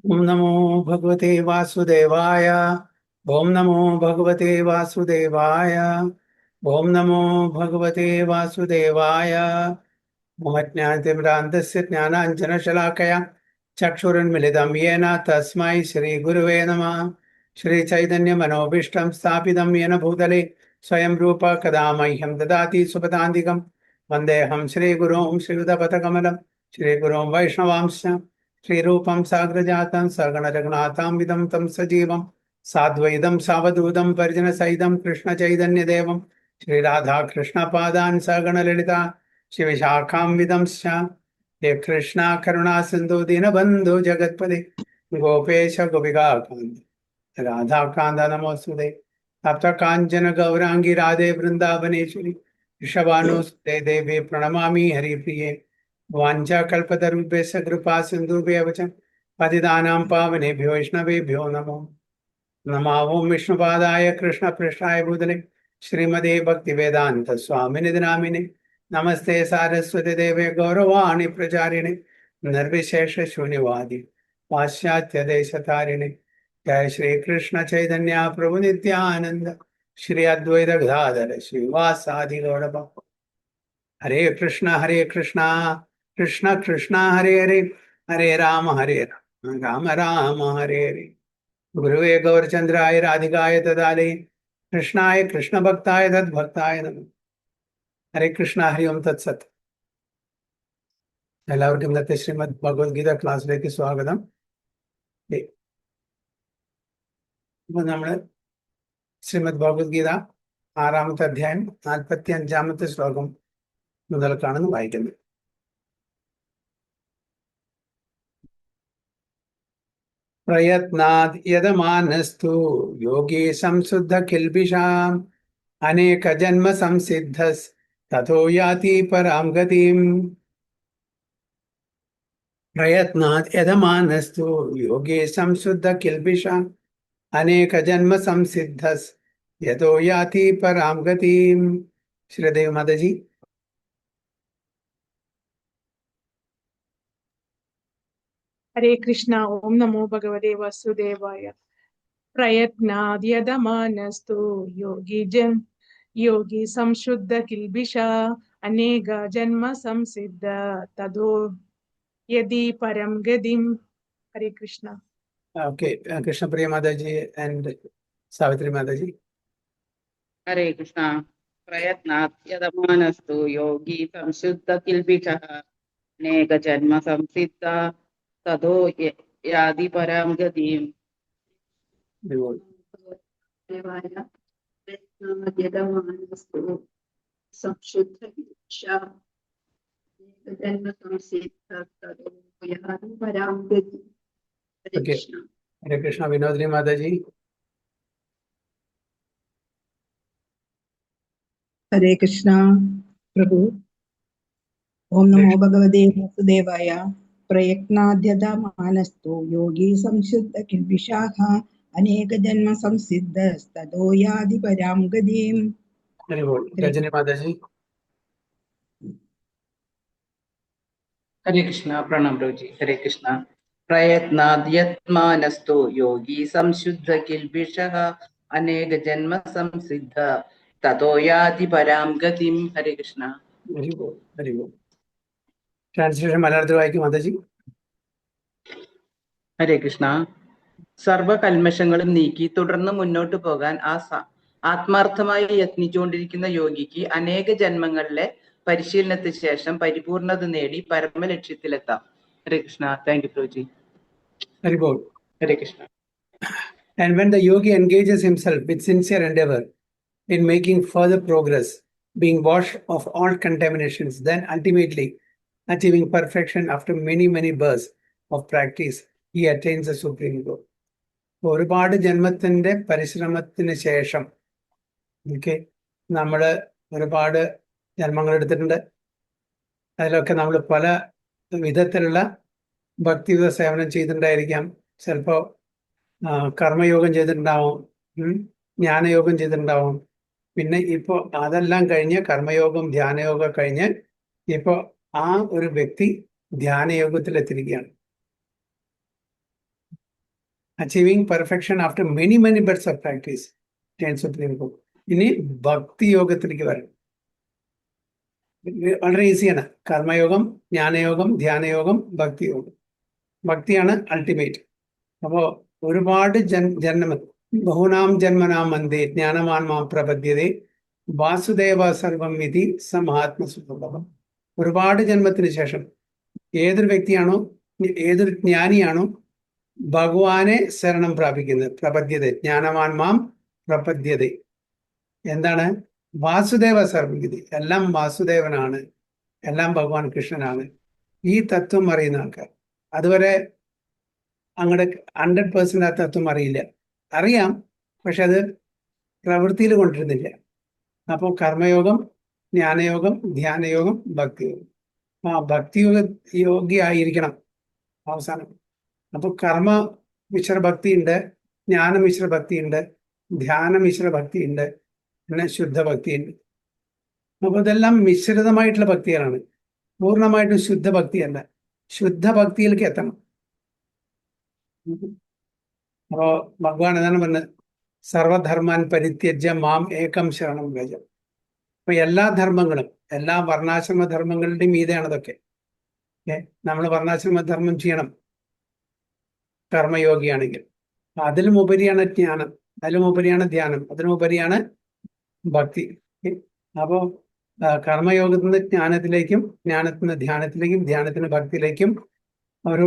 ओम नमो भगवते वासुदेवाय। ओम नमो भगवते वासुदेवाय। ओम नमो भगवते वासुदेवाय। मोहज्ञानतिमिरान्धस्य ज्ञानाञ्जनशलाकया चक्षुरुन्मिलितं येन तस्मै श्रीगुरुवे नमः। श्रीचैतन्यमनोभीष्टं स्थापितं येन भूतले स्वयं रूप कदा मह्यं ददाति सुपदान्तिकं वन्देऽहं श्रीगुरुं श्रीयुतपथकमलं श्रीगुरुं वैष्णवांश्च श्रीरूपं साग्रजातं सगणरघुनाथान्वितं तं सजीवं साद्वैतं सावधूतं परिजनसहितं कृष्णचैतन्यदेवं श्रीराधाकृष्णपादान् सगणललिता शिवशाखान्वितंश्च हे कृष्णा करुणा सिन्धु दीनबन्धु जगत्पते गोपेश गोपिकान्त राधाकान्त नमोऽस्तुते। तप्त काञ्चन गौराङ्गी राधे वृन्दावनेश्वरी वृषभानुसुते देवी प्रणमामि हरिप्रिये। वाञ्छाकल्पतरुभ्यश्च कृपा सिन्धुभ्येव च पतितानां पावनेभ्यो वैष्णवेभ्यो नमो नमः। ओं विष्णुपादाय कृष्णपृष्ठाय भूतले श्रीमते भक्तिवेदान्त स्वामिनिधि नामिने नमस्ते सारस्वती देवे गौरवाणी प्रचारिणे निर्विशेष शून्यवादी पाश्चात्य देशतारिणे। जय श्री कृष्ण चैतन्य प्रभु नित्यानंद श्री अद्वैत गदाधर श्रीवासादि गौरभक्त। हरे कृष्णा कृष्ण कृष्ण हरे हरे हरे राम राम राम हरे हरे। गुरुवे गौरचंद्राय राधिकाय तदालये कृष्णाय कृष्ण भक्ताय तद्भक्ताय नमः। हरे कृष्ण हरि ओम तत्सत। എല്ലാവർക്കും ഇന്നത്തെ ശ്രീമദ് ഭഗവത്ഗീത ക്ലാസ്സിലേക്ക് സ്വാഗതം. ഇപ്പൊ നമ്മള് ശ്രീമദ് ഭഗവത്ഗീത 6-ാമത്തെ അധ്യായം 45-ാമത്തെ ശ്ലോകം മുതൽക്കാണ് വായിക്കുന്നത്. പ്രയത്നാദ് യതമാനസ്തു യോഗി സംശുദ്ധ കിൽബിഷാം അനേക ജന്മ സംസിദ്ധസ് തതോ യാതി പരാം ഗതിം. പ്രയത്നാദ് യതമാനസ്തു യോഗി സംശുദ്ധ കിൽബിഷാം अनेक जन्म संसिद्धस यतो याति पराम गतिम. श्रीदेव माता जी. हरे कृष्णा. ओम नमो भगवते वासुदेवाय. प्रयत्नाद्यदमानस्तु योगी संशुद्ध किल्बिषा अनेक जन्म संसिद्ध तदो यदि परम गतिम. हरे Krishna. Okay, Krishna Priya Mata ji and Savitri Mata ji. हरे कृष्णा. प्रयत्नात् यदमानस्तु योगी संशुद्ध किल्बिषः अनेक जन्म संसिद्ध ततो याति परां गतिम्. यदमानस्तु संशुद्ध किल्बिषः अनेक जन्म संसिद्ध ततो याति परां गतिम्. Okay, Hare Krishna Vinodini Mata ji. हरे कृष्णा प्रभु. ओम नमो भगवते वासुदेवाय. प्रयत्नाद्यतमानस्तु योगी संशुद्ध किल्बिषाः अनेक जन्म संसिद्धस्ततो याति परां गतिम्. हरि बोल. रजनी माता जी. हरे कृष्णा. प्रणाम प्रभु जी. हरे कृष्णा. प्रयत्नाद् यत्मानस्तु योगी संशुद्ध किल्बिषः अनेक जन्म संसिद्ध ततो याति परां गतिम्. हरे कृष्णा. हरि बोल. हरि बोल. Translation മലയാളത്തിൽ വായിക്കും മാതാ ജി. ഹരേ കൃഷ്ണ. സർവകൽമഷങ്ങളും നീക്കി തുടർന്ന് മുന്നോട്ട് പോകാൻ ആത്മാർത്ഥമായി യത്നിച്ചുകൊണ്ടിരിക്കുന്ന യോഗിക്ക് അനേക ജന്മങ്ങളിലെ പരിശീലനത്തിന് ശേഷം പരിപൂർണത നേടി പരമലക്ഷ്യത്തിലെത്താം. ഹരേ കൃഷ്ണ. താങ്ക് യു പ്രഭുജി. Hari bol. Hare Krishna. And when the yogi engages himself with sincere endeavor in making further progress, being washed of all contaminations, then ultimately achieving perfection after many births of practice, he attains the supreme goal. ഒരുപാട് ജന്മത്തിന്റെ പരിശ്രമത്തിന് ശേഷം നമ്മൾ ഒരുപാട് ജന്മങ്ങൾ എടുത്തിട്ടുണ്ട്. അതിലൊക്കെ നമ്മൾ പല വിധത്തിലുള്ള ഭക്തിയുത സേവനം ചെയ്തിട്ടുണ്ടായിരിക്കാം. ചിലപ്പോൾ കർമ്മയോഗം ചെയ്തിട്ടുണ്ടാവും, ജ്ഞാനയോഗം ചെയ്തിട്ടുണ്ടാവും. പിന്നെ ഇപ്പോൾ അതെല്ലാം കഴിഞ്ഞ് കർമ്മയോഗം ധ്യാനയോഗം കഴിഞ്ഞ് ഇപ്പോൾ ആ ഒരു വ്യക്തി ധ്യാനയോഗത്തിൽ എത്തിയിരിക്കുകയാണ്. Achieving perfection after many birds of practice supreme court. ഇനി ഭക്തി യോഗത്തിലേക്ക് വരണം. വളരെ ഈസിയാണ്. കർമ്മയോഗം, ജ്ഞാനയോഗം, ധ്യാനയോഗം, ഭക്തിയോഗം. ഭക്തിയാണ് അൾട്ടിമേറ്റ്. അപ്പോ ഒരുപാട് ജന്മ ബഹുനാം ജന്മനാം വന്ദേ ജ്ഞാനവാൻ മാം പ്രപദ്യതേ വാസുദേവ സർവം വിധി സ മഹാത്മസുലഭം. ഒരുപാട് ജന്മത്തിന് ശേഷം ഏതൊരു വ്യക്തിയാണോ, ഏതൊരു ജ്ഞാനിയാണോ ഭഗവാനെ ശരണം പ്രാപിക്കുന്നത്, പ്രപദ്യത, ജ്ഞാനവാൻ മാം പ്രപദ്യത. എന്താണ്? വാസുദേവ സർവവിധി. എല്ലാം വാസുദേവനാണ്, എല്ലാം ഭഗവാൻ കൃഷ്ണനാണ്. ഈ തത്വം അറിയുന്ന ആൾക്കാർ. അതുവരെ അങ്ങോട്ട് 100% ആ തത്വം അറിയില്ല. അറിയാം, പക്ഷെ അത് പ്രവൃത്തിയിൽ കൊണ്ടിരുന്നില്ല. അപ്പോൾ കർമ്മയോഗം, ജ്ഞാനയോഗം, ധ്യാനയോഗം, ഭക്തിയോഗം. ആ ഭക്തിയോഗ യോഗിയായിരിക്കണം അവസാനം. അപ്പോൾ കർമ്മ മിശ്ര ഭക്തി ഉണ്ട്, ജ്ഞാന മിശ്ര ഭക്തി ഉണ്ട്, ധ്യാന മിശ്ര ഭക്തി ഉണ്ട്, പിന്നെ ശുദ്ധ ഭക്തി ഉണ്ട്. അപ്പോൾ ഇതെല്ലാം മിശ്രിതമായിട്ടുള്ള ഭക്തികളാണ്. പൂർണ്ണമായിട്ടും ശുദ്ധ ഭക്തിയല്ല. ശുദ്ധ ഭക്തിയിലേക്ക് എത്തണം. അപ്പോ ഭഗവാൻ എന്താണ് പറഞ്ഞത്? സർവധർമാൻ പരിത്യജ്യ മാം ഏകം ശരണം വ്രജ. അപ്പൊ എല്ലാ ധർമ്മങ്ങളും, എല്ലാ വർണ്ണാശ്രമ ധർമ്മങ്ങളുടെയും മീതെയാണ് ഇതൊക്കെ. നമ്മൾ വർണ്ണാശ്രമ ധർമ്മം ചെയ്യണം കർമ്മയോഗിയാണെങ്കിൽ. അതിലും ഉപരിയാണ് ജ്ഞാനം, അതിലും ഉപരിയാണ് ധ്യാനം, അതിലും ഉപരിയാണ് ഭക്തി. അപ്പോ കർമ്മയോഗത്തിൽ നിന്ന് ജ്ഞാനത്തിലേക്കും, ജ്ഞാനത്തിൽ നിന്ന് ധ്യാനത്തിലേക്കും, ധ്യാനത്തിന് ഭക്തിയിലേക്കും ഒരു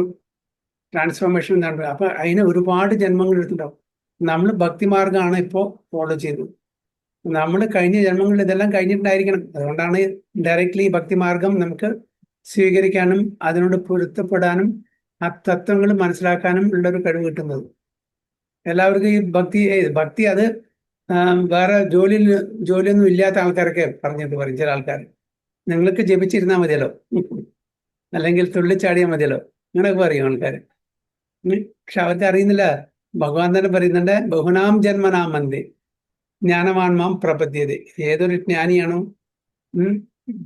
ട്രാൻസ്ഫോർമേഷൻ ഉണ്ടാകും. അപ്പൊ അതിന് ഒരുപാട് ജന്മങ്ങൾ എടുത്തിട്ടുണ്ടാവും. നമ്മൾ ഭക്തിമാർഗമാണ് ഇപ്പോൾ ഫോളോ ചെയ്യുന്നത്. നമ്മൾ കഴിഞ്ഞ ജന്മങ്ങളിൽ ഇതെല്ലാം കഴിഞ്ഞിട്ടുണ്ടായിരിക്കണം. അതുകൊണ്ടാണ് ഡയറക്റ്റ്ലി ഭക്തിമാർഗം നമുക്ക് സ്വീകരിക്കാനും അതിനോട് പൊരുത്തപ്പെടാനും ആ തത്വങ്ങൾ മനസ്സിലാക്കാനും ഉള്ളൊരു കഴിവ് കിട്ടുന്നത്. എല്ലാവർക്കും ഈ ഭക്തി അത് വേറെ ജോലിയൊന്നും ഇല്ലാത്ത ആൾക്കാരൊക്കെ പറഞ്ഞിട്ട് പറയും. ചില ആൾക്കാർ, നിങ്ങൾക്ക് ജപിച്ചിരുന്നാൽ മതിയല്ലോ, അല്ലെങ്കിൽ തുള്ളിച്ചാടിയാൽ മതിയല്ലോ, അങ്ങനെയൊക്കെ പറയും ആൾക്കാർ. പക്ഷെ അവർക്ക് അറിയുന്നില്ല. ഭഗവാൻ തന്നെ പറയുന്നുണ്ട്, ബഹുനാം ജന്മനാം വന്ദേ ജ്ഞാനവാൻ മാം പ്രപദ്യതേ. ഏതൊരു ജ്ഞാനിയാണോ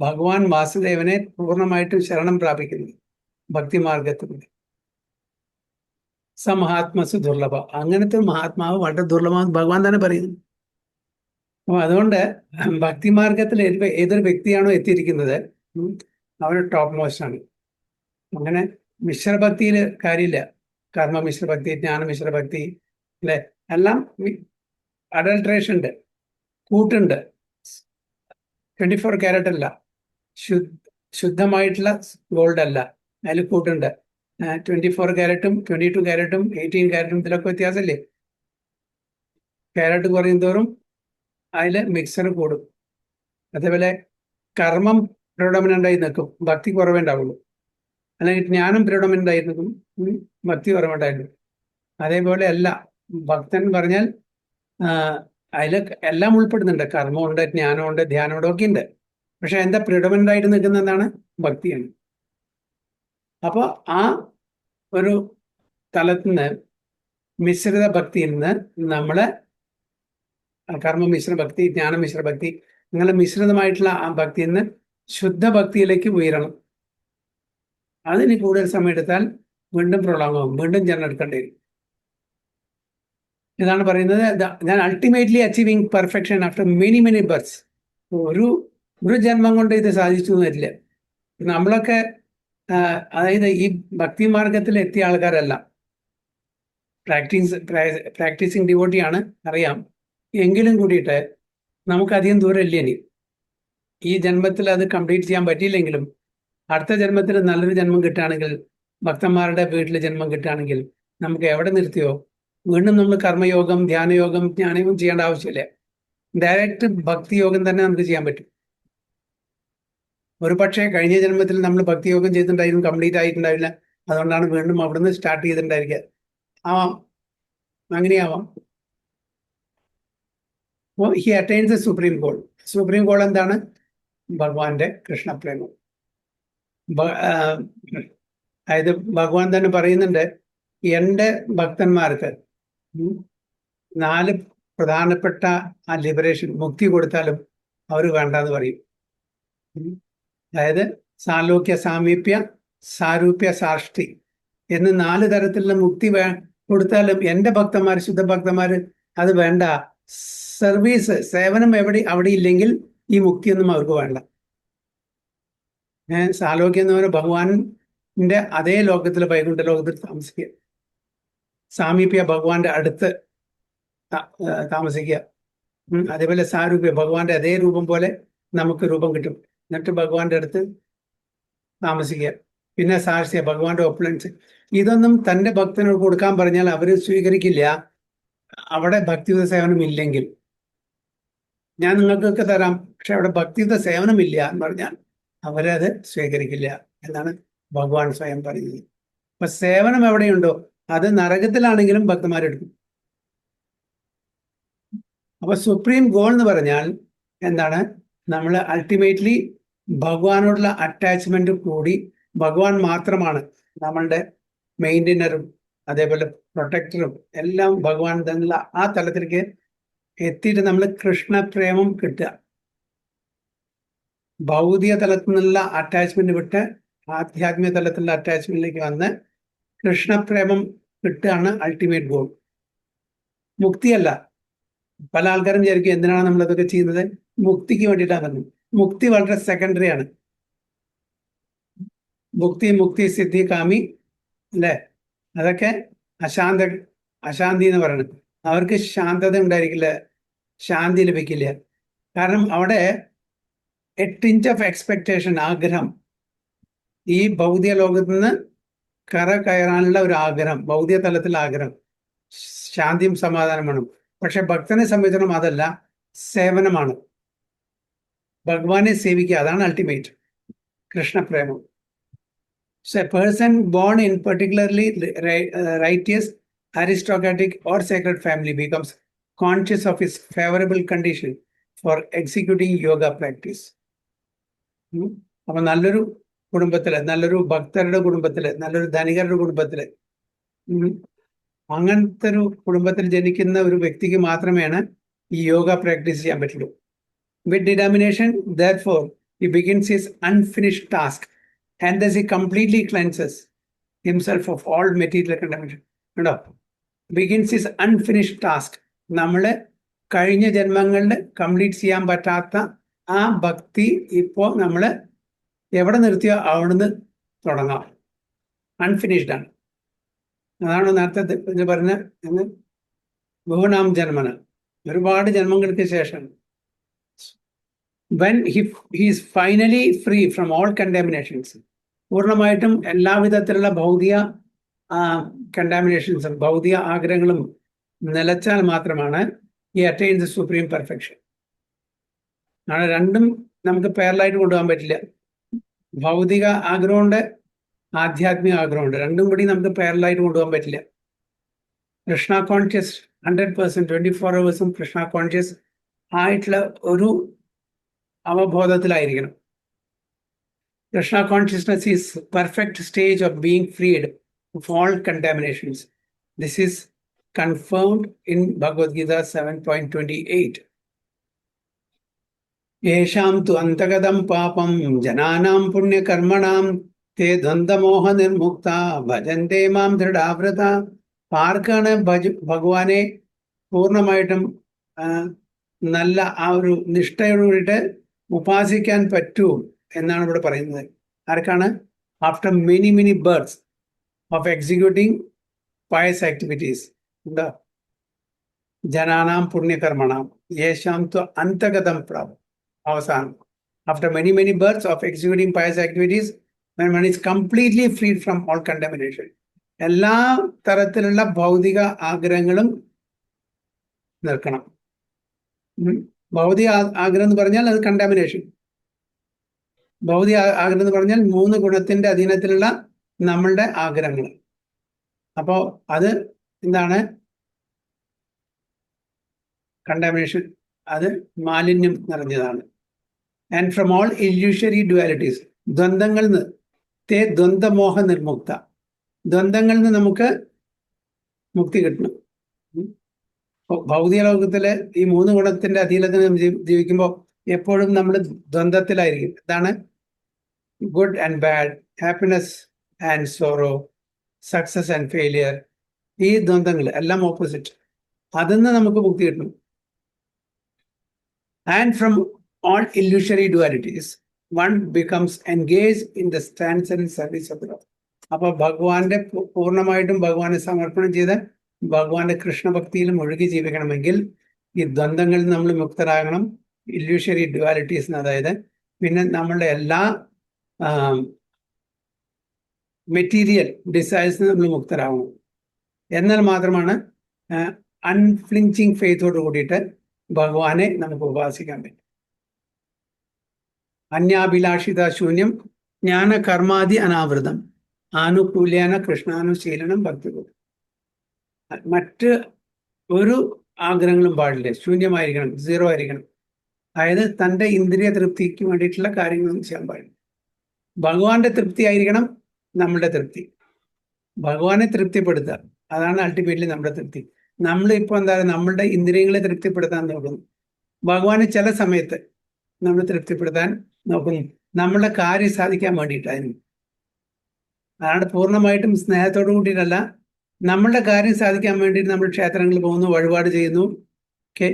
ഭഗവാൻ വാസുദേവനെ പൂർണ്ണമായിട്ടും ശരണം പ്രാപിക്കുന്നത് ഭക്തിമാർഗത്തിലൂടെ, സ മഹാത്മസു ദുർലഭ. അങ്ങനത്തെ മഹാത്മാവ് വളരെ ദുർലഭം ഭഗവാൻ തന്നെ പറയുന്നു. അപ്പൊ അതുകൊണ്ട് ഭക്തിമാർഗത്തിൽ ഏതൊരു വ്യക്തിയാണോ എത്തിയിരിക്കുന്നത് അവർ ടോപ്പ് മോസ്റ്റ് ആണ്. അങ്ങനെ മിശ്രഭക്തിയിൽ കാര്യമില്ല. കർമ്മ മിശ്രഭക്തി, ജ്ഞാന മിശ്രഭക്തി, അല്ലെ, എല്ലാം അഡൾട്രേഷൻ ഉണ്ട്, കൂട്ടുണ്ട്. 24 കാരറ്റ് അല്ല, ശുദ്ധമായിട്ടുള്ള ഗോൾഡ് അല്ല, അതിൽ കൂട്ടുണ്ട്. 24 കാരറ്റും 22 കാരറ്റും 18 കാരറ്റും ഇതിലൊക്കെ വ്യത്യാസമല്ലേ? കാരറ്റ് കുറയും തോറും അതിൽ മിക്സർ കൂടും. അതേപോലെ കർമ്മം പ്രിഡോമിനന്റ് ആയി നിൽക്കും, ഭക്തി കുറവേ ഉണ്ടാവുള്ളൂ. അല്ലെങ്കിൽ ജ്ഞാനം പ്രിഡോമിനന്റ് ആയി നിൽക്കും, ഭക്തി കുറവുണ്ടായിരുന്നു. അതേപോലെ അല്ല, ഭക്തൻ പറഞ്ഞാൽ അതിൽ എല്ലാം ഉൾപ്പെടുന്നുണ്ട്. കർമ്മമുണ്ട്, ജ്ഞാനമുണ്ട്, ധ്യാനമുണ്ട്, ഒക്കെ ഉണ്ട്. പക്ഷെ എന്താ പ്രിഡോമിനന്റ് ആയിട്ട് നിൽക്കുന്ന എന്താണ്? ഭക്തിയാണ്. അപ്പോൾ ആ ഒരു തലത്തിൽ നിന്ന്, മിശ്രിത ഭക്തിയിൽ നിന്ന് നമ്മള് കർമ്മ മിശ്ര ഭക്തി, ജ്ഞാന മിശ്ര ഭക്തി, അങ്ങനെ മിശ്രിതമായിട്ടുള്ള ആ ഭക്തിയിൽ നിന്ന് ശുദ്ധ ഭക്തിയിലേക്ക് ഉയരണം. അതിന് കൂടുതൽ സമയം എടുത്താൽ വീണ്ടും പ്രൊളോങ് ആവും, വീണ്ടും ജന്മം എടുക്കേണ്ടി വരും. ഇതാണ് പറയുന്നത്, ഞാൻ ultimately achieving perfection after many birth. ഒരു ജന്മം കൊണ്ട് ഇത് സാധിച്ചു വരില്ല. നമ്മളൊക്കെ അതായത് ഈ ഭക്തി മാർഗത്തിൽ എത്തിയ ആൾക്കാരല്ല, പ്രാക്ടീസിങ് ഡിവോട്ടിയാണ്, അറിയാം. എങ്കിലും കൂടിയിട്ട് നമുക്കധികം ദൂരമില്ല. ഇനി ഈ ജന്മത്തിൽ അത് കംപ്ലീറ്റ് ചെയ്യാൻ പറ്റിയില്ലെങ്കിലും അടുത്ത ജന്മത്തിൽ നല്ലൊരു ജന്മം കിട്ടുകയാണെങ്കിൽ, ഭക്തന്മാരുടെ വീട്ടിൽ ജന്മം കിട്ടുകയാണെങ്കിൽ, നമുക്ക് എവിടെ നിർത്തിയോ വീണ്ടും നമ്മൾ കർമ്മയോഗം, ധ്യാനയോഗം, ജ്ഞാനയോഗം ചെയ്യേണ്ട ആവശ്യമില്ല. ഡയറക്റ്റ് ഭക്തിയോഗം തന്നെ നമുക്ക് ചെയ്യാൻ പറ്റും. ഒരു പക്ഷേ കഴിഞ്ഞ ജന്മത്തിൽ നമ്മൾ ഭക്തിയോഗം ചെയ്തിട്ടുണ്ടായിരുന്നു, കംപ്ലീറ്റ് ആയിട്ടുണ്ടാവില്ല. അതുകൊണ്ടാണ് വീണ്ടും അവിടുന്ന് സ്റ്റാർട്ട് ചെയ്തിട്ടുണ്ടായിരിക്കുക. ആവാം, അങ്ങനെയാവാം. അപ്പോൾ he attains the supreme goal. Supreme goal എന്താണ്? ഭഗവാന്റെ കൃഷ്ണപ്രേമം. അതായത് ഭഗവാൻ തന്നെ പറയുന്നുണ്ട്, എൻ്റെ ഭക്തന്മാർക്ക് 4 പ്രധാനപ്പെട്ട ആ ലിബറേഷൻ, മുക്തി കൊടുത്താലും അവർ വേണ്ടെന്ന് പറയും. അതായത് സാലോക്യ, സാമീപ്യ, സാരൂപ്യ, സാഷ്ടി എന്ന് 4 തരത്തിലുള്ള മുക്തി കൊടുത്താലും എൻ്റെ ഭക്തന്മാർ, ശുദ്ധ ഭക്തന്മാർ അത് വേണ്ട. സർവീസ്, സേവനം അവിടെ ഇല്ലെങ്കിൽ ഈ മുക്തിയൊന്നും അവർക്ക് വേണ്ട. സാലോക്യം എന്ന് പറഞ്ഞാൽ ഭഗവാന്റെ അതേ ലോകത്തിൽ, വൈകുണ്ഠ ലോകത്തിൽ താമസിക്കുക, സാമീപ്യ ഭഗവാന്റെ അടുത്ത് താമസിക്കുക. അതേപോലെ സാരൂപ്യ, ഭഗവാന്റെ അതേ രൂപം പോലെ നമുക്ക് രൂപം കിട്ടും, എന്നിട്ട് ഭഗവാന്റെ അടുത്ത് താമസിക്കുക. പിന്നെ സാക്ഷ്യ, ഭഗവാന്റെ ഓപ്പുലൻസ്. ഇതൊന്നും തൻ്റെ ഭക്തനോട് കൊടുക്കാൻ പറഞ്ഞാൽ അവർ സ്വീകരിക്കില്ല, അവിടെ ഭക്തിയുത സേവനം ഇല്ലെങ്കിൽ. ഞാൻ നിങ്ങൾക്കൊക്കെ തരാം, പക്ഷെ അവിടെ ഭക്തിയുത സേവനമില്ല എന്ന് പറഞ്ഞാൽ അവരത് സ്വീകരിക്കില്ല എന്നാണ് ഭഗവാൻ സ്വയം പറയുന്നത്. അപ്പൊ സേവനം എവിടെയുണ്ടോ അത് നരകത്തിലാണെങ്കിലും ഭക്തന്മാരെടുക്കും. അപ്പൊ സുപ്രീം ഗോൾ എന്ന് പറഞ്ഞാൽ എന്താണ്? നമ്മൾ അൾട്ടിമേറ്റ്ലി ഭഗവാനോടുള്ള അറ്റാച്ച്മെന്റ് കൂടി, ഭഗവാൻ മാത്രമാണ് നമ്മളുടെ മെയിൻറ്റൈനറും അതേപോലെ പ്രൊട്ടക്ടറും എല്ലാം ഭഗവാൻ തന്നുള്ള ആ തലത്തിലേക്ക് എത്തിയിട്ട് നമ്മൾ കൃഷ്ണപ്രേമം കിട്ടുക. ഭൗതിക തലത്തിൽ നിന്നുള്ള അറ്റാച്ച്മെന്റ് വിട്ട് ആധ്യാത്മിക തലത്തിലുള്ള അറ്റാച്ച്മെന്റിലേക്ക് വന്ന് കൃഷ്ണപ്രേമം കിട്ടുകയാണ് അൾട്ടിമേറ്റ് ഗോൾ. മുക്തിയല്ല. പല ആൾക്കാരും വിചാരിക്കും എന്തിനാണ് നമ്മൾ അതൊക്കെ ചെയ്യുന്നത്? മുക്തിക്ക് വേണ്ടിയിട്ടാണ്. മുക്തി വളരെ സെക്കൻഡറി ആണ്. മുക്തി സിദ്ധി കാമി അല്ലേ, അതൊക്കെ അശാന്തി എന്ന് പറയുന്നത്. അവർക്ക് ശാന്തത ഉണ്ടായിരിക്കില്ല, ശാന്തി ലഭിക്കില്ല. കാരണം അവിടെ എ ടിഞ്ച് ഓഫ് എക്സ്പെക്ടേഷൻ, ആഗ്രഹം, ഈ ഭൗതിക ലോകത്ത് നിന്ന് കയറാനുള്ള ഒരു ആഗ്രഹം, ഭൗതിക തലത്തിൽ ആഗ്രഹം, ശാന്തിയും സമാധാനമാണ്. പക്ഷെ ഭക്തനെ സംബന്ധിച്ചിടത്തോളം അതല്ല, സേവനമാണ്. ഭഗവാനെ സേവിക്കുക, അതാണ് ultimate കൃഷ്ണപ്രേമം. So a person born in particularly righteous, aristocratic or sacred family becomes conscious of his favorable condition for executing yoga practice. അപ്പൊ നല്ലൊരു കുടുംബത്തില്, നല്ലൊരു ഭക്തരുടെ കുടുംബത്തില്, നല്ലൊരു ധനികരുടെ കുടുംബത്തില്, അങ്ങനത്തെ ഒരു കുടുംബത്തിൽ ജനിക്കുന്ന ഒരു വ്യക്തിക്ക് മാത്രമേയാണ് ഈ യോഗ പ്രാക്ടീസ് ചെയ്യാൻ പറ്റുള്ളൂ. With determination, therefore, he begins his unfinished task. And thus he completely cleanses himself of all material contamination. Begins his unfinished task. നമ്മള് കഴിഞ്ഞ ജന്മങ്ങളിൽ കംപ്ലീറ്റ് ചെയ്യാൻ പറ്റാത്ത ആ ഭക്തി ഇപ്പോൾ നമ്മള് എവിടെ നിർത്തിയോ അവിടുന്ന് തുടങ്ങാം. അൺഫിനിഷ്ഡ് ആണ്. അതാണ് നേരത്തെ പറഞ്ഞ ബഹുനാം ജന്മന, ഒരുപാട് ജന്മങ്ങൾക്ക് ശേഷം. When he is finally free from all contaminations, പൂർണ്ണമായിട്ടും എല്ലാവിധത്തിലുള്ള ഭൗതിക കണ്ടാമിനേഷൻസും ഭൗതിക ആഗ്രഹങ്ങളും നിലച്ചാൽ മാത്രമാണ് ഈ അറ്റൈൻ ദ സുപ്രീം പെർഫെക്ഷൻ. ആണ് രണ്ടും നമുക്ക് പാരലായിട്ട് കൊണ്ടുപോകാൻ പറ്റില്ല. ഭൗതിക ആഗ്രഹമുണ്ട്, ആധ്യാത്മിക ആഗ്രഹമുണ്ട്, രണ്ടും കൂടി നമുക്ക് പാരലായിട്ട് കൊണ്ടുപോകാൻ പറ്റില്ല. Krishna conscious 100% 24 hours Krishna conscious ആയിട്ടുള്ള ഒരു അവബോധത്തിലായിരിക്കണം. Krishna consciousness is perfect stage of being freed of all contaminations. This is confirmed in Bhagavad Gita 7.28. Yesham tu antagadam papam jananam punya karmanam te dhandamoha nirmukta bhajante mam dhradavrata. പാർക്കാണ് ഭഗവാനെ പൂർണ്ണമായിട്ടും നല്ല ആ ഒരു നിഷ്ഠയോടുകൂടിയിട്ട് ഉപാസിക്കാൻ പറ്റൂ എന്നാണ് ഇവിടെ പറയുന്നത്. ആർക്കാണ്? After many birds of executing Pius activities. എന്താ? ജനാനാം പുണ്യകർമ്മണാം യേശാം ത്വ അന്തഗതം പ്രാപം. അവസാനം after many birds of executing Pius activities when one is completely freed from all contamination. എല്ലാ തരത്തിലുള്ള ഭൗതിക ആഗ്രഹങ്ങളും നിൽക്കണം. ഭൗതിക ആഗ്രഹം എന്ന് പറഞ്ഞാൽ അത് കണ്ടാമിനേഷൻ. ഭൗതിക ആഗ്രഹം എന്ന് പറഞ്ഞാൽ 3 ഗുണത്തിന്റെ അധീനത്തിലുള്ള നമ്മളുടെ ആഗ്രഹങ്ങൾ. അപ്പോ അത് എന്താണ്? കണ്ടാമിനേഷൻ, അത് മാലിന്യം നിറഞ്ഞതാണ്. ആൻഡ് ഫ്രം ഓൾ ഇല്യൂഷറി ഡ്യുവാലിറ്റീസ്, ദ്വന്ദ്ങ്ങളിൽ നിന്ന് തേ ദ്വന്ദ്മോഹ നിർമുക്ത. ദ്വന്ദ്ങ്ങളിൽ നിന്ന് നമുക്ക് മുക്തി കിട്ടണം. ഭൗതിക ലോകത്തില് ഈ 3 ഗുണത്തിന്റെ അധീനത്തിൽ ജീവിക്കുമ്പോൾ എപ്പോഴും നമ്മൾ ദ്വന്ദ്ത്തിലായിരിക്കും. എന്താണ്? Good and bad, happiness and sorrow, success and failure, ഈ ദ്വന്ദ്ങ്ങൾ എല്ലാം ഓപ്പോസിറ്റ്, അതിൽ നിന്ന് നമുക്ക് മുക്തി കിട്ടും. And from all illusory dualities one becomes engaged in the transcendent service of the Lord. അപ്പൊ ഭഗവാന്റെ പൂർണ്ണമായിട്ടും ഭഗവാനെ സമർപ്പണം ചെയ്ത് ഭഗവാന്റെ കൃഷ്ണഭക്തിയിൽ മുഴുകി ജീവിക്കണമെങ്കിൽ ഈ ദ്വന്ദ്ങ്ങളിൽ നമ്മൾ മുക്തരാകണം, ഇല്യൂഷറി ഡ്യുവാലിറ്റീസ്, അതായത് പിന്നെ നമ്മളുടെ എല്ലാ മെറ്റീരിയൽ ഡിസൈൽസിന് നമ്മൾ മുക്തരാകണം. എന്നാൽ മാത്രമാണ് അൺഫ്ലിഞ്ചിങ് ഫെയ്ത്തോട് കൂടിയിട്ട് ഭഗവാനെ നമുക്ക് ഉപാസിക്കാൻ പറ്റും. അന്യാഭിലാഷിത ശൂന്യം ജ്ഞാന കർമാദി അനാവൃതം ആനുകൂല്യേന കൃഷ്ണാനുശീലനം ഭക്തി. മറ്റ് ഒരു ആഗ്രഹങ്ങളും പാടില്ല, ശൂന്യമായിരിക്കണം, സീറോ ആയിരിക്കണം. അതായത് തൻ്റെ ഇന്ദ്രിയ തൃപ്തിക്ക് വേണ്ടിയിട്ടുള്ള കാര്യങ്ങളൊന്നും ചെയ്യാൻ പാടില്ല. ഭഗവാന്റെ തൃപ്തി ആയിരിക്കണം നമ്മളുടെ തൃപ്തി. ഭഗവാനെ തൃപ്തിപ്പെടുത്തുക, അതാണ് അൾട്ടിമേറ്റ്ലി നമ്മുടെ തൃപ്തി. നമ്മൾ ഇപ്പോൾ എന്താ പറയുക, നമ്മളുടെ ഇന്ദ്രിയങ്ങളെ തൃപ്തിപ്പെടുത്താൻ നോക്കുന്നു. ഭഗവാനെ ചില സമയത്ത് നമ്മൾ തൃപ്തിപ്പെടുത്താൻ നോക്കുന്നു, നമ്മളുടെ കാര്യം സാധിക്കാൻ വേണ്ടിയിട്ടായിരുന്നു. അതാണ് പൂർണ്ണമായിട്ടും സ്നേഹത്തോടു കൂടിയിട്ടല്ല, നമ്മളുടെ കാര്യം സാധിക്കാൻ വേണ്ടിയിട്ട് നമ്മൾ ക്ഷേത്രങ്ങളിൽ പോകുന്നു, വഴിപാട് ചെയ്യുന്നു, ഓക്കെ,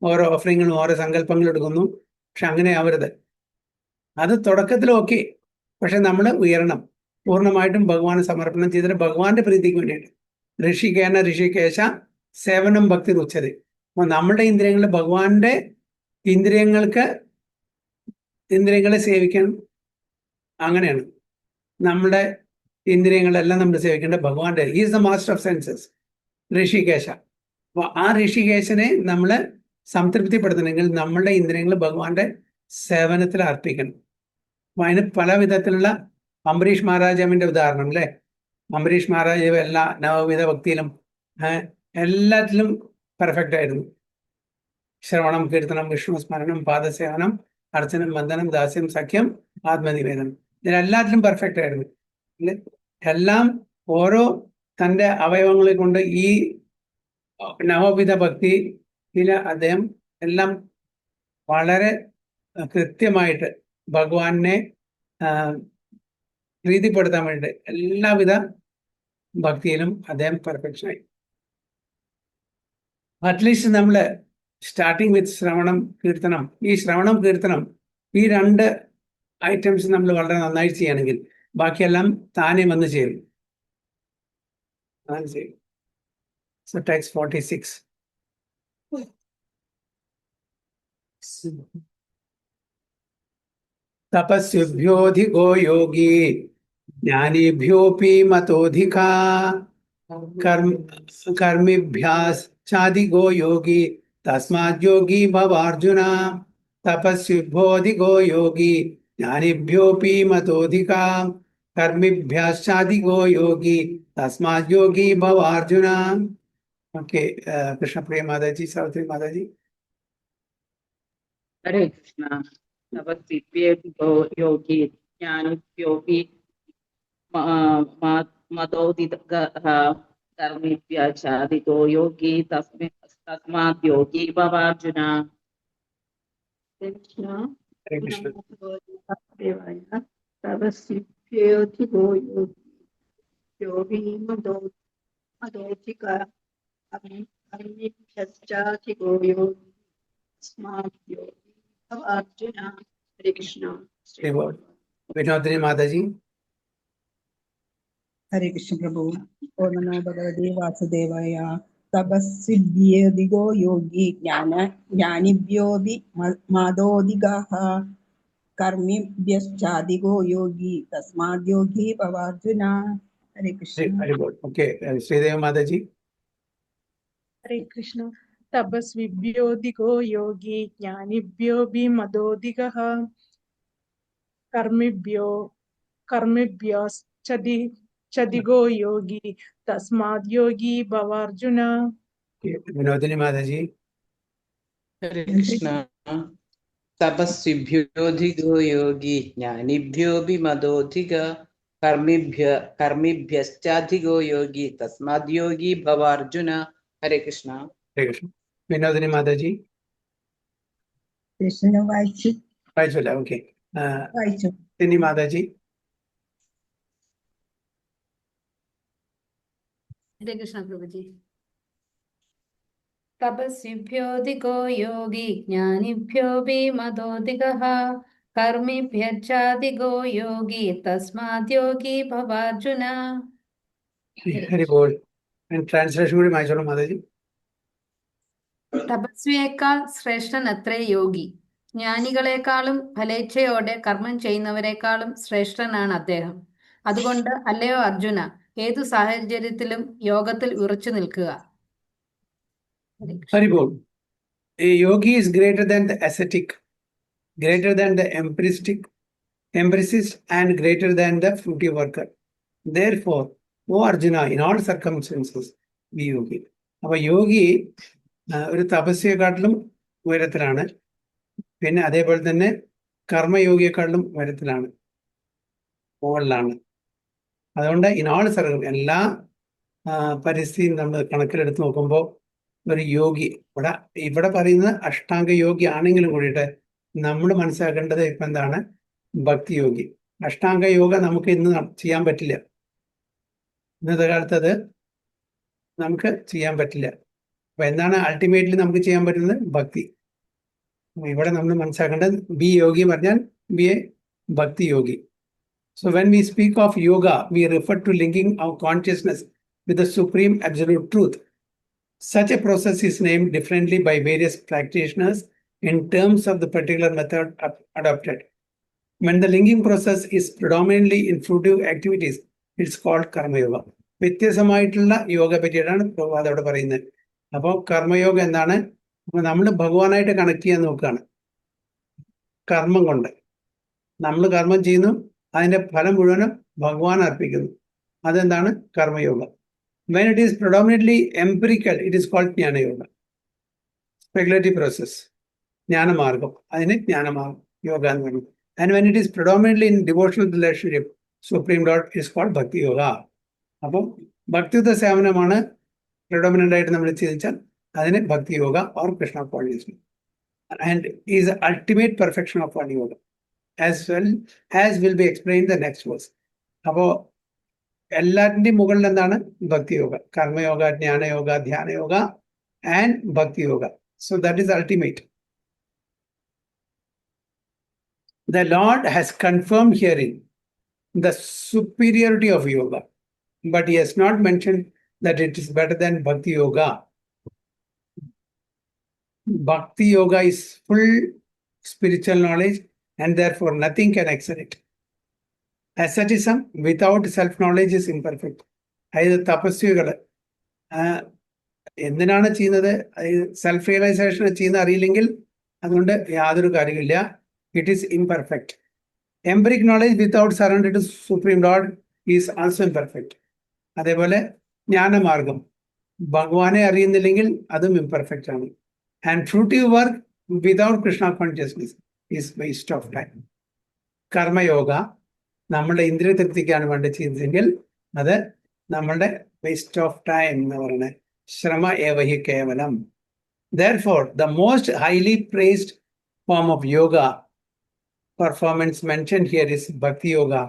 ഓരോ ഓഫറിങ്ങളും ഓരോ സങ്കല്പങ്ങളും എടുക്കുന്നു. പക്ഷെ അങ്ങനെ ആവരുത്. അത് തുടക്കത്തിൽ ഓക്കെ, പക്ഷെ നമ്മൾ ഉയരണം, പൂർണ്ണമായിട്ടും ഭഗവാന് സമർപ്പണം ചെയ്തിട്ട് ഭഗവാന്റെ പ്രീതിക്ക് വേണ്ടിയിട്ട്. ഋഷികേശ സേവനം ഭക്തി ഉച്ചത്. അപ്പോൾ നമ്മുടെ ഇന്ദ്രിയങ്ങൾ ഭഗവാന്റെ ഇന്ദ്രിയങ്ങളെ സേവിക്കണം. അങ്ങനെയാണ് നമ്മുടെ ഇന്ദ്രിയങ്ങളെല്ലാം നമ്മൾ സേവിക്കേണ്ടത് ഭഗവാന്റെ. Is the master of census, Hrishikesh. അപ്പോൾ ആ ഋഷികേശനെ നമ്മൾ സംതൃപ്തിപ്പെടുത്തണമെങ്കിൽ നമ്മളുടെ ഇന്ദ്രിയങ്ങൾ ഭഗവാന്റെ സേവനത്തിൽ അർപ്പിക്കണം. അപ്പോൾ അതിന് പല വിധത്തിലുള്ള, അംബരീഷ് മഹാരാജാവിൻ്റെ ഉദാഹരണം അല്ലേ, അംബരീഷ് മഹാരാജാവ് എല്ലാ നവവിധ ഭക്തിയിലും എല്ലാത്തിലും പെർഫെക്റ്റ് ആയിരുന്നു. ശ്രവണം, കീർത്തനം, വിഷ്ണു സ്മരണം, പാദസേവനം, അർച്ചനം, വന്ദനം, ദാസ്യം, സഖ്യം, ആത്മനിവേദനം, ഇതിലെല്ലാത്തിലും പെർഫെക്റ്റ് ആയിരുന്നു. എല്ലാം ഓരോ തൻ്റെ അവയവങ്ങളെ കൊണ്ട് ഈ നവവിധ ഭക്തിയിൽ അദ്ദേഹം എല്ലാം വളരെ കൃത്യമായിട്ട് ഭഗവാനെ പ്രീതിപ്പെടുത്താൻ വേണ്ടി എല്ലാവിധ ഭക്തിയിലും അദ്ദേഹം പെർഫെക്ഷനായി. അറ്റ്ലീസ്റ്റ് നമ്മൾ സ്റ്റാർട്ടിങ് വിത്ത് ശ്രവണം, കീർത്തനം, ഈ ശ്രവണം, കീർത്തനം, ഈ രണ്ട് ഐറ്റംസ് നമ്മൾ വളരെ നന്നായി ചെയ്യുകയാണെങ്കിൽ ബാക്കിയെല്ലാം താനെ വന്ന് ചേരും. So text 46. തപസ്വിഭ്യോധികോ യോഗി ജ്ഞാനിഭ്യോപി മതോധികാ കർമ്മിഭ്യാശ്ചാധികോ യോഗി തസ്മാത് യോഗി ഭവാർജുന. തപസ്വിഭ്യോധികോ യോഗി ജ്ഞാനിഭ്യോപി മതോധികാ കർമ്മിഭ്യാശ്ചാധികോ യോഗി തസ്മാത് യോഗി ഭവാർജുന. ഓക്കെ, കൃഷ്ണപ്രിയ മാതാജി, സാവിത്രി മാതാജി. ഹരേ കൃഷ്ണ. തപസ്വിഭ്യോ യോഗി ജ്ഞാനിഭ്യോപി മതോധികഃ കർമ്മിഭ്യാശ്ചാധികോ യോഗി തസ്മാത് യോഗി ഭവാർജുന. കൃഷ്ണ ഹരേ കൃഷ്ണ. ദേവായ തപസ്വിഭ്യോധികോ യോഗി മതോധിക കർമ്മിഭ്യശ്ചാധികോ യോഗി തസ്മാത് യോഗി ഭവാർജുന. ഹരേ കൃഷ്ണ. വിനോദിനി മാതാജി. ഹരേ കൃഷ്ണ പ്രഭു. ഓം നമോ ഭഗവതേ വാസുദേവായ. തപസ്വിഭ്യോധികോ യോഗി ജ്ഞാനിഭ്യോപി മതോധികഃ കർമ്മിഭ്യശ്ചാധികോ യോഗി തസ്മാത് യോഗി ഭവാർജുന. ഹരേ കൃഷ്ണ. ഓക്കെ, ശ്രീദേവ മാതാജി. ഹരേ കൃഷ്ണ. തപസ്വിഭ്യോധികോ യോഗി ജ്ഞാനിഭ്യോപി മതോധികഃ കർമ്മിഭ്യോശ്ചാധികോ യോഗി തസ്മാത് യോഗി ഭവാർജുന. വിനോദിനി മാതാജി. ഹരേ കൃഷ്ണ. തപസ്വിഭ്യോധികോ യോഗി ജ്ഞാനിഭ്യോപി മതോധിക കർമ്മിഭ്യശ്ചാധികോ യോഗി തസ്മാത് യോഗി ഭവാർജുന. ഹരേ കൃഷ്ണ. ഹരേ കൃഷ്ണ. വിനോദിനി മാതാജി. കൃഷ്ണ വായിച്ചല്ല, ഓക്കെ. വായിച്ചു. സിനി മാതാജി. हरे कृष्ण प्रभु जी। तपस्विभ्योऽधिको योगी ज्ञानिभ्योऽपि मदोऽधिकः कर्मिभ्यश्चाधिको योगी तस्माद् योगी भवार्जुन। ഹരി ബോൾ. ട്രാൻസ്ലേഷൻ കൂടി വായിച്ചോളൂ മാതാജി. തപസ്വിയേക്കാൾ ശ്രേഷ്ഠനത്രേ യോഗി. ജ്ഞാനികളെക്കാളും ഫലേച്ഛയോടെ കർമ്മം ചെയ്യുന്നവരെക്കാളും ശ്രേഷ്ഠനാണ് അദ്ദേഹം. അതുകൊണ്ട് അല്ലയോ അർജുന, ഏതു സാഹചര്യത്തിലും യോഗത്തിൽ ഉറച്ചു നിൽക്കുക. Hari ball. A yogi is greater than the ascetic, greater than the empiricist, and greater than the fruity worker. Therefore, O Arjuna, in all circumstances, be yogi. അപ്പൊ യോഗി ഒരു തപസ്യയെക്കാട്ടിലും ഉയരത്തിലാണ്. പിന്നെ അതേപോലെ തന്നെ കർമ്മയോഗിയെക്കാട്ടിലും ഉയരത്തിലാണ്, മുകളിലാണ്. അതുകൊണ്ട് ഇൻ ഓൾ എല്ലാ പരിസ്ഥിതിയും നമ്മൾ കണക്കിലെടുത്ത് നോക്കുമ്പോൾ ഒരു യോഗി, ഇവിടെ പറയുന്നത് അഷ്ടാംഗ യോഗി ആണെങ്കിലും കൂടിയിട്ട് നമ്മൾ മനസ്സിലാക്കേണ്ടത് ഇപ്പം എന്താണ്? ഭക്തിയോഗി. അഷ്ടാംഗ യോഗ നമുക്ക് ഇന്ന് ചെയ്യാൻ പറ്റില്ല. ഇന്നത്തെ കാലത്ത് അത് നമുക്ക് ചെയ്യാൻ പറ്റില്ല. അപ്പൊ എന്താണ് അൾട്ടിമേറ്റ്ലി നമുക്ക് ചെയ്യാൻ പറ്റുന്നത്? ഭക്തി. ഇവിടെ നമ്മൾ മനസ്സിലാക്കേണ്ടത് ബി യോഗി പറഞ്ഞാൽ ബി എ ഭക്തി യോഗി. So when we speak of yoga, we refer to linking our consciousness with the supreme absolute truth. Such a process is named differently by various practitioners in terms of the particular method adopted. When the linking process is predominantly in fruitive activities, it's called karma yoga. വ്യത്യസ്തമായിട്ടുള്ള യോഗ പറ്റിയിട്ടാണ് പ്രഭാത് അവിടെ പറയുന്നത്. അപ്പോൾ കർമ്മയോഗ എന്താണ്? നമ്മൾ ഭഗവാനായിട്ട് connect ചെയ്യാൻ നോക്കുകയാണ്. കർമ്മം കൊണ്ട് നമ്മൾ കർമ്മം ചെയ്യുന്നു, അതിന്റെ ഫലം മുഴുവനും ഭഗവാൻ അർപ്പിക്കുന്നു. അതെന്താണ്? Karma yoga. When it is predominantly empirical, it is called Jnana Yoga. Speculative process. Jnanamargam. അതിന് ജ്ഞാനമാർഗം യോഗ എന്ന് പറയുന്നത്. And when it is predominantly in devotional relationship, Supreme Lord is called Bhakti Yoga. അപ്പോൾ ഭക്തിയുദ്ധ സേവനമാണ് predominant ആയിട്ട് നമ്മൾ ചിന്തിച്ചാൽ അതിന് ഭക്തി yoga or Krishna consciousness. And is the ultimate perfection of one yoga. As well as will be explained in the next verse. അപ്പോൾ എല്ലാറ്റിൻ്റെയും മുകളിൽ എന്താണ്? ഭക്തിയോഗ, കർമ്മയോഗ, ജ്ഞാനയോഗ, ധ്യാനയോഗ ആൻഡ് ഭക്തിയോഗ. So that is ultimate. The Lord has confirmed herein the superiority of yoga, but he has not mentioned that it is better than Bhakti Yoga. Bhakti Yoga is full spiritual knowledge and therefore nothing can excel it. Asceticism without self-knowledge is imperfect. അതായത് തപസ്വികൾ എന്തിനാണ് ചെയ്യുന്നത്? Self realization ചെയ്യുന്ന അറിയില്ലെങ്കിൽ അതുകൊണ്ട് യാതൊരു കാര്യമില്ല. It is imperfect. Empiric knowledge without surrender to supreme lord is also imperfect. അതേപോലെ ജ്ഞാനമാർഗം ഭഗവാനെ അറിയുന്നില്ലെങ്കിൽ അതും ഇംപെർഫെക്റ്റ് ആണ്. And fruitive work without Krishna consciousness is waste of time. കർമ്മയോഗ നമ്മളുടെ ഇന്ദ്രിയ തൃപ്തിക്കാണ് വേണ്ടി ചെയ്തതെങ്കിൽ അത് നമ്മളുടെ വേസ്റ്റ് ഓഫ് ടൈം എന്ന് പറയുന്നത്. ശ്രമ ഏവഹി കേവലം. Therefore, the most highly praised form of yoga performance mentioned here is Bhakti Yoga,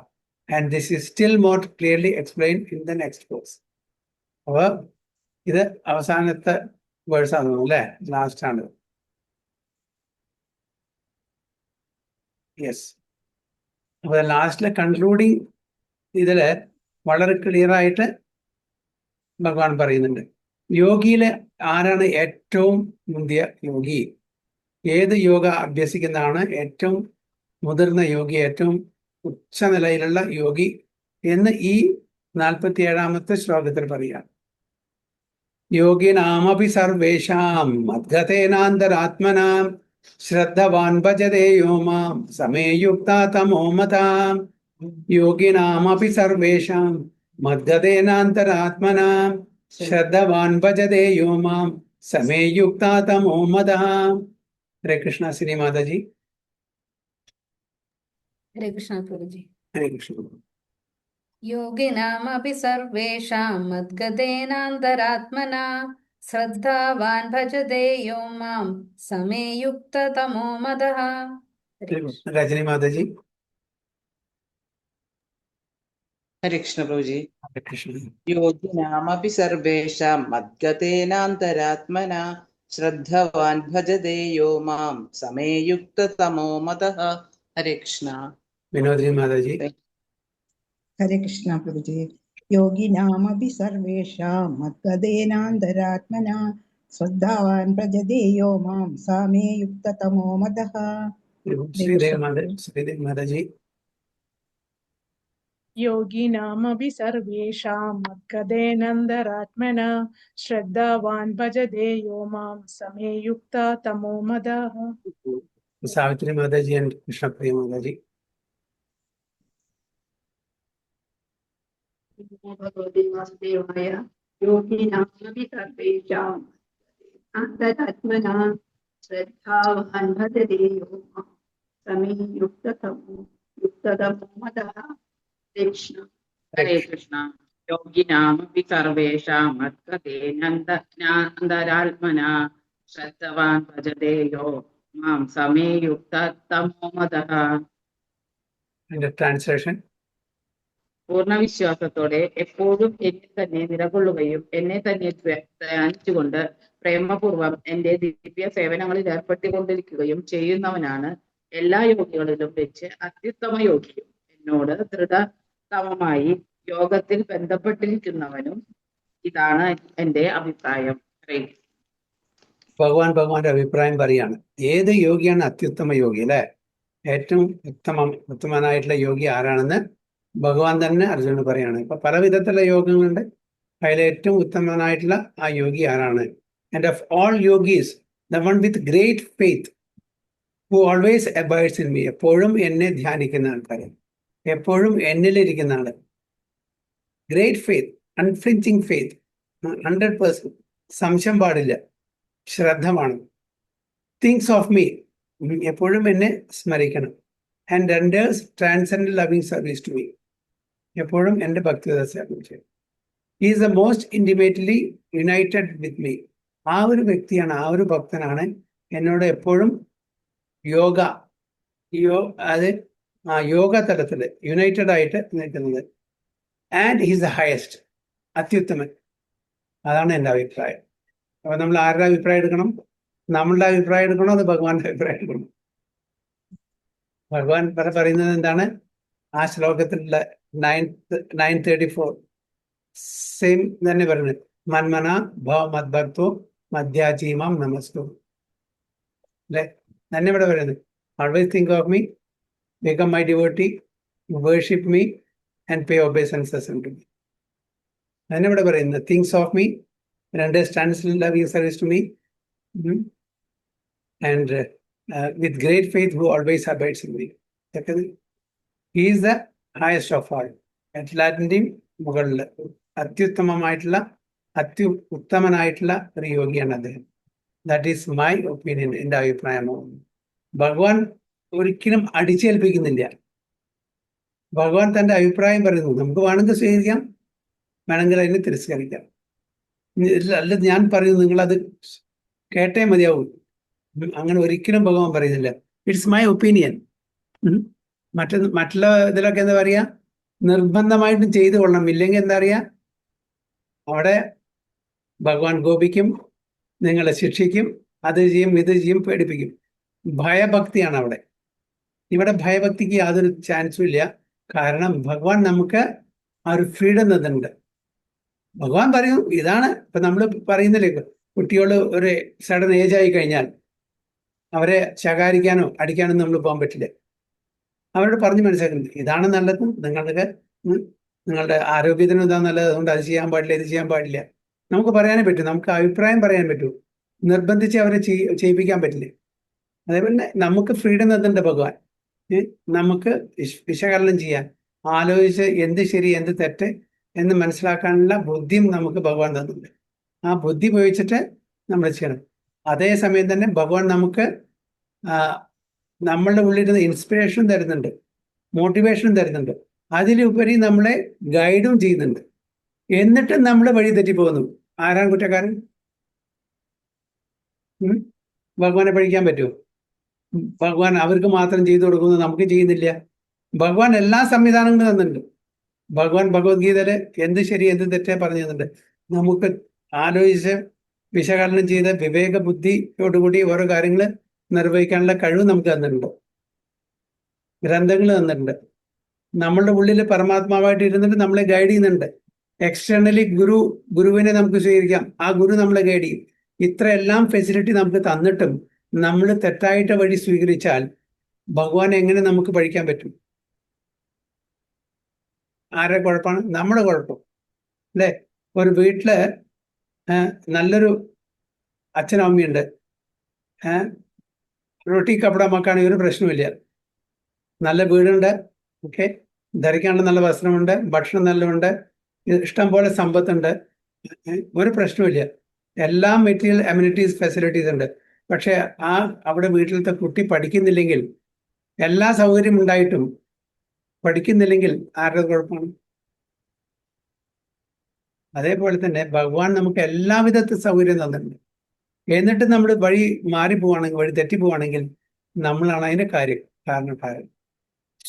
and this is still more clearly explained in the next verse. അപ്പോൾ ഇത് അവസാനത്തെ വേഴ്സ് ആണ് അല്ലേ? ലാസ്റ്റ് ആണ്. യെസ്. അപ്പോൾ ലാസ്റ്റിലെ കൺക്ലൂഡിങ് ഇതില് വളരെ ക്ലിയർ ആയിട്ട് ഭഗവാൻ പറയുന്നുണ്ട്. യോഗിയിലെ ആരാണ് ഏറ്റവും മുന്തിയ യോഗി? ഏത് യോഗ അഭ്യസിക്കുന്നതാണ് ഏറ്റവും മുതിർന്ന യോഗി, ഏറ്റവും ഉച്ച നിലയിലുള്ള യോഗി എന്ന് ഈ 47-ാമത്തെ ശ്ലോകത്തിൽ പറയാം. യോഗിനാമപി സർവേഷാം മദ്ഗതേനാന്തരാത്മനാം ശ്രദ്ധവാൻ ഭജതേ യോ മാം സമേയുക്താ തമോ മതാം. യോഗിനാമപി സർവേഷാം മദ്ഗതേനാന്തരാത്മനാം ശ്രദ്ധവാൻ ഭജതേ യോ മാം സമേയുക്താ തമോ മതാം. ഹരേ കൃഷ്ണ. ശ്രീ മാതാജി. ഹരേ കൃഷ്ണ പ്രഭുജി. ഹരേ കൃഷ്ണ. യോഗിനാമപി സർവേഷാം മദ്ഗതേനാന്തരാത്മനാ ശ്രദ്ധാവാൻ ഭജതേ യോ മാം സമേ യുക്തതമോ മദഃ. രജനി മാതാജി. ഹരേ കൃഷ്ണ പ്രഭുജി. Hare Krishna. യോഗിനാമപി സർവേഷാം മദ്ഗതേനാന്തരാത്മനാ ശ്രദ്ധവാൻ ഭജതേ യോ മാം സമേയുക്തതമോ മതഃ. ഹരേ കൃഷ്ണ. Vinodji Mataji. ഹരേ കൃഷ്ണ പ്രഭുജി. യോഗിനാമപി സർവേഷാം മദ്ഗതേനാന്തരാത്മനാ ശ്രദ്ധാവാൻ ഭജതേ യോ മാം സാമേ യുക്തതമോ മതഃ. Sridev Mataji. योगिनामपि सर्वेषां मद्गतेनन्तरात्मना श्रद्धावान् भजते यो मां समे युक्ता तमो मदः. Savitri Mataji and Krishna Priya Mataji. Bhagavathi വാസുദേവായ. യോഗിനാമപി സർവേഷാം അന്തരാത്മനാ ശ്രദ്ധാവാൻ ഭജതേ യോ മാം സമേ യുക്തതമോ മതഃ. കൃഷ്ണ. ഹരേ കൃഷ്ണ. യോഗിനാമപി സർവേഷാം മദ്ഗതേനാന്തരാത്മനാ ശ്രദ്ധവാൻ ഭജതേ യോ മാം സമേയുക്തതമോ മതഃ. And the translation. പൂർണ്ണവിശ്വാസത്തോടെ എപ്പോഴും എന്നിൽ തന്നെ നിലകൊള്ളുകയും എന്നെ തന്നെ ധ്യാനിച്ചുകൊണ്ട് പ്രേമപൂർവം എന്റെ ദിവ്യ സേവനങ്ങളിൽ ഏർപ്പെട്ടുകൊണ്ടിരിക്കുകയും ചെയ്യുന്നവനാണ് എല്ലാ യോഗികളിലും വെച്ച് അത്യുത്തമ യോഗിയും. എന്നോട് ദൃഢതമമായി യോഗത്തിൽ ബന്ധപ്പെട്ടിരിക്കുന്നവനും. ഇതാണ് എന്റെ അഭിപ്രായം. ഭഗവാന്റെ അഭിപ്രായം പറയാണ്, ഏത് യോഗിയാണ് അത്യുത്തമ യോഗി അല്ലെ? ഏറ്റവും ഉത്തമനായിട്ടുള്ള യോഗി ആരാണെന്ന് ഭഗവാൻ തന്നെ അർജുനന് പറയാണ്. ഇപ്പൊ പല വിധത്തിലുള്ള യോഗങ്ങളുണ്ട്. അതിൽ ഏറ്റവും ഉത്തമനായിട്ടുള്ള ആ യോഗി ആരാണ്? And of all yogis the one with great faith who always abides in me. എപ്പോഴും എന്നെ ധ്യാനിക്കുന്ന ആൾക്കാർ, എപ്പോഴും എന്നിലിരിക്കുന്ന ആള്. ഗ്രേറ്റ് ഫെയ്ത്ത്, അൺഫ്ലിഞ്ചിങ് ഫെയ്ത്ത്, 100%, സംശയം പാടില്ല, ശ്രദ്ധ വേണം. തിങ്സ് ഓഫ് മീ, എപ്പോഴും എന്നെ സ്മരിക്കണം. And renders transcendental loving service to me, എപ്പോഴും എൻ്റെ ഭക്തിയുടെ സേവനം ചെയ്യും. He is the most intimately united with me. ആ ഒരു വ്യക്തിയാണ്, ആ ഒരു ഭക്തനാണ് എന്നോട് എപ്പോഴും യോഗ തലത്തിൽ യുണൈറ്റഡ് ആയിട്ട് നിൽക്കുന്നത്. ആൻഡ് ഹീസ് ദ ഹയസ്റ്റ്, അത്യുത്തമൻ. അതാണ് എൻ്റെ അഭിപ്രായം. അപ്പൊ നമ്മൾ ആരുടെ അഭിപ്രായം എടുക്കണം? നമ്മളുടെ അഭിപ്രായം എടുക്കണോ അത് ഭഗവാന്റെ അഭിപ്രായം എടുക്കണം? ഭഗവാൻ പറയുന്നത് എന്താണ്? ആ ശ്ലോകത്തിലുള്ള 934 സെയിം തന്നെ പറയുന്നത്, മന്മന ഭവ മദ്ഭക്തോ മധ്യാചീമാം നമസ്തു അല്ലെ? തന്നെ ഇവിടെ പറയുന്നത്, always think of me, become my devotee, worship me and pay obeisances unto me. തന്നെ ഇവിടെ പറയുന്നത്, things of me, understands loving service to me, and with great faith who always abides in me. He is the highest of all. എല്ലാറ്റിൻ്റെയും മുകളിൽ അത്യുത്തമമായിട്ടുള്ള ഉത്തമനായിട്ടുള്ള ഒരു യോഗിയാണ് അദ്ദേഹം. That is my opinion, എൻ്റെ അഭിപ്രായമാണ്. ഭഗവാൻ ഒരിക്കലും അടിച്ചേൽപ്പിക്കുന്നില്ല. ഭഗവാൻ തൻ്റെ അഭിപ്രായം പറയുന്നു. നമുക്ക് വേണമെങ്കിൽ സ്വീകരിക്കാം, വേണമെങ്കിൽ അതിനെ തിരസ്കരിക്കാം. അല്ല ഞാൻ പറയുന്നു നിങ്ങളത് കേട്ടേ മതിയാവും, അങ്ങനെ ഒരിക്കലും ഭഗവാൻ പറയുന്നില്ല. It's my opinion. മറ്റുള്ള ഇതിലൊക്കെ എന്താ പറയുക, നിർബന്ധമായിട്ടും ചെയ്തു കൊള്ളണം, ഇല്ലെങ്കിൽ എന്താ പറയുക, അവിടെ ഭഗവാൻ കോപിക്കും, നിങ്ങളെ ശിക്ഷിക്കും, അത് ചെയ്യും ഇത് ചെയ്യും, പേടിപ്പിക്കും. ഭയഭക്തിയാണ് അവിടെ. ഇവിടെ ഭയഭക്തിക്ക് യാതൊരു ചാൻസും ഇല്ല. കാരണം ഭഗവാൻ നമുക്ക് ആ ഒരു ഫ്രീഡം തന്നിട്ടുണ്ട്. ഭഗവാൻ പറയും ഇതാണ്. ഇപ്പൊ നമ്മൾ പറയുന്നില്ലേ, കുട്ടികൾ ഒരു സഡൻ ഏജ് ആയി കഴിഞ്ഞാൽ അവരെ ശകാരിക്കാനോ അടിക്കാനോ നമ്മൾ പോകാൻ പറ്റില്ല. അവരോട് പറഞ്ഞ് മനസ്സിലാക്കുന്നത് ഇതാണ് നല്ലത്, നിങ്ങളുടെ ആരോഗ്യത്തിന് ഇതാ നല്ലത്, അതുകൊണ്ട് അത് ചെയ്യാൻ പാടില്ല, ഇത് ചെയ്യാൻ പാടില്ല. നമുക്ക് പറയാനേ പറ്റൂ, നമുക്ക് അഭിപ്രായം പറയാൻ പറ്റൂ, നിർബന്ധിച്ച് അവരെ ചെയ്യിപ്പിക്കാൻ പറ്റില്ല. അതേപോലെ നമുക്ക് ഫ്രീഡം തന്നിട്ടുണ്ട് ഭഗവാൻ. നമുക്ക് വിശകലനം ചെയ്യാൻ, ആലോചിച്ച് എന്ത് ശരി എന്ത് തെറ്റ് എന്ന് മനസ്സിലാക്കാനുള്ള ബുദ്ധിയും നമുക്ക് ഭഗവാൻ തന്നിട്ടുണ്ട്. ആ ബുദ്ധി ഉപയോഗിച്ചിട്ട് നമ്മൾ ചെയ്യണം. അതേസമയം തന്നെ ഭഗവാൻ നമുക്ക് നമ്മളുടെ ഉള്ളിൽ ഇൻസ്പിറേഷനും തരുന്നുണ്ട്, മോട്ടിവേഷനും തരുന്നുണ്ട്. അതിലുപരി നമ്മളെ ഗൈഡും ചെയ്യുന്നുണ്ട്. എന്നിട്ടും നമ്മൾ വഴി തെറ്റിപ്പോകുന്നു. ആരാണ് കുറ്റക്കാരൻ? ഭഗവാനെ പഠിക്കാൻ പറ്റുമോ? ഭഗവാൻ അവർക്ക് മാത്രം ചെയ്തു കൊടുക്കുന്നു, നമുക്ക് ചെയ്യുന്നില്ല. ഭഗവാൻ എല്ലാ സംവിധാനങ്ങളും തന്നിട്ടുണ്ട്. ഭഗവാൻ ഭഗവത്ഗീതയില് എന്ത് ശരി എന്ത് തെറ്റേ പറഞ്ഞു തന്നിട്ടുണ്ട്. നമുക്ക് ആലോചിച്ച് വിശകലനം ചെയ്ത് വിവേക ബുദ്ധിയോടുകൂടി ഓരോ കാര്യങ്ങൾ നിർവഹിക്കാനുള്ള കഴിവ് നമുക്ക് തന്നിട്ടുണ്ട്. ഗ്രന്ഥങ്ങൾ തന്നിട്ടുണ്ട്. നമ്മളുടെ ഉള്ളിൽ പരമാത്മാവായിട്ട് ഇരുന്നിട്ട് നമ്മളെ ഗൈഡ് ചെയ്യുന്നുണ്ട്. എക്സ്റ്റേണലി ഗുരുവിനെ നമുക്ക് സ്വീകരിക്കാം, ആ ഗുരു നമ്മളെ ഗൈഡ് ചെയ്യും. ഇത്രയെല്ലാം ഫെസിലിറ്റി നമുക്ക് തന്നിട്ടും നമ്മൾ തെറ്റായിട്ട് വഴി സ്വീകരിച്ചാൽ ഭഗവാൻ എങ്ങനെ നമുക്ക് പഠിക്കാൻ പറ്റും? ആരുടെ കുഴപ്പമാണ്? നമ്മുടെ കുഴപ്പം അല്ലേ? ഒരു വീട്ടില് നല്ലൊരു അച്ഛനും അമ്മയുണ്ട്, റൊട്ടി കപ്പട മക്കാണെങ്കിൽ ഒരു പ്രശ്നമില്ല. നല്ല വീടുണ്ട്, ഓക്കെ, ധരിക്കാനുള്ള നല്ല വസ്ത്രമുണ്ട്, ഭക്ഷണം നല്ലതുണ്ട്, ഇഷ്ടം പോലെ സമ്പത്തുണ്ട്, ഒരു പ്രശ്നമില്ല. എല്ലാ മെറ്റീരിയൽ അമ്യൂണിറ്റീസ് ഫെസിലിറ്റീസ് ഉണ്ട്. പക്ഷെ അവിടെ വീട്ടിലത്തെ കുട്ടി പഠിക്കുന്നില്ലെങ്കിൽ, എല്ലാ സൗകര്യം ഉണ്ടായിട്ടും പഠിക്കുന്നില്ലെങ്കിൽ ആരുടെ കുഴപ്പമാണ്? അതേപോലെ തന്നെ ഭഗവാൻ നമുക്ക് എല്ലാവിധത്തെ സൗകര്യം തന്നിട്ടുണ്ട്. എന്നിട്ട് നമ്മൾ വഴി മാറിപ്പോവാണെങ്കിൽ, വഴി തെറ്റിപ്പോവാണെങ്കിൽ നമ്മളാണ് അതിന്റെ കാരണക്കാരൻ.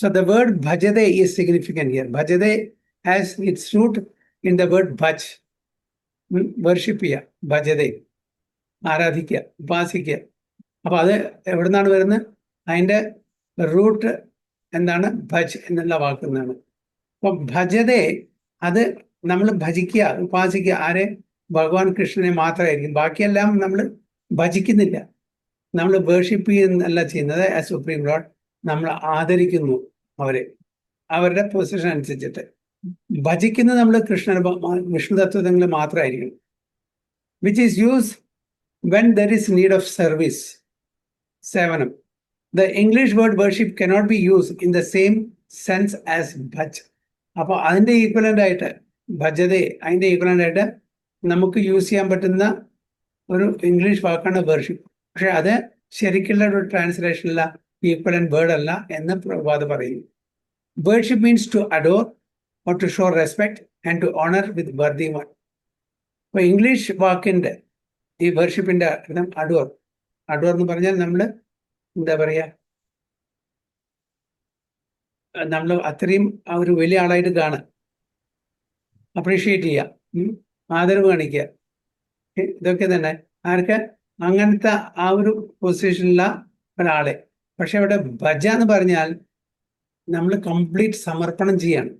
So the word bhajade is significant here. Bhajade has its root in the word bhaj, worship ചെയ്യുക, ഭജതെ, ആരാധിക്കുക, ഉപാസിക്കുക. അപ്പൊ അത് എവിടെ നിന്നാണ് വരുന്നത്? അതിന്റെ റൂട്ട് എന്താണ്? ഭജ് എന്നുള്ള വാക്കുന്നാണ്. അപ്പൊ ഭജതെ, അത് നമ്മൾ ഭജിക്കുക, ഉപാസിക്കുക. ആരെ? ഭഗവാൻ കൃഷ്ണനെ മാത്രമായിരിക്കും. ബാക്കിയെല്ലാം നമ്മൾ ഭജിക്കുന്നില്ല, നമ്മൾ വേർഷിപ്പ് ചെയ്യുന്നല്ല ചെയ്യുന്നത്. ആസ് സുപ്രീം ലോർഡ് നമ്മൾ ആദരിക്കുന്നു അവരെ, അവരുടെ പൊസിഷൻ അനുസരിച്ചിട്ട്. ഭജിക്കുന്നത് നമ്മൾ വിഷ്ണു തത്വങ്ങൾ മാത്രമായിരിക്കും. Which is use when there is need of service, സേവനം. The English word worship cannot be use in the same sense as ഭജ്. അപ്പോൾ അതിൻ്റെ ഈക്വലൻ്റ് ആയിട്ട് ഭജതെ, അതിൻ്റെ ഈക്വലൻ്റ് ആയിട്ട് നമുക്ക് യൂസ് ചെയ്യാൻ പറ്റുന്ന ഒരു ഇംഗ്ലീഷ് വാക്കാണ് വർഷിപ്പ്. പക്ഷെ അത് ശരിക്കുള്ള ഒരു ട്രാൻസ്ലേഷനില്ല, ഈക്വലന്റ് വേർഡ് അല്ല എന്ന് പ്രഭാത് പറയുന്നു. Worship means to adore or to show respect and to honour with worthy one. അപ്പൊ ഇംഗ്ലീഷ് വാക്കിന്റെ ഈ വേർഷിപ്പിന്റെ അർത്ഥം അഡോർ. അഡോർ എന്ന് പറഞ്ഞാൽ നമ്മൾ എന്താ പറയാ, നമ്മൾ അത്രയും ആ ഒരു വലിയ ആളായിട്ട് കാണുക, അപ്രീഷിയേറ്റ് ചെയ്യുക, ആദരവ് കാണിക്കുക. ഇതൊക്കെ തന്നെ ആർക്ക്? അങ്ങനത്തെ ആ ഒരു പൊസിഷനിലുള്ള ഒരാളെ. പക്ഷെ അവിടെ ഭജ എന്ന് പറഞ്ഞാൽ നമ്മൾ കംപ്ലീറ്റ് സമർപ്പണം ചെയ്യാണ്,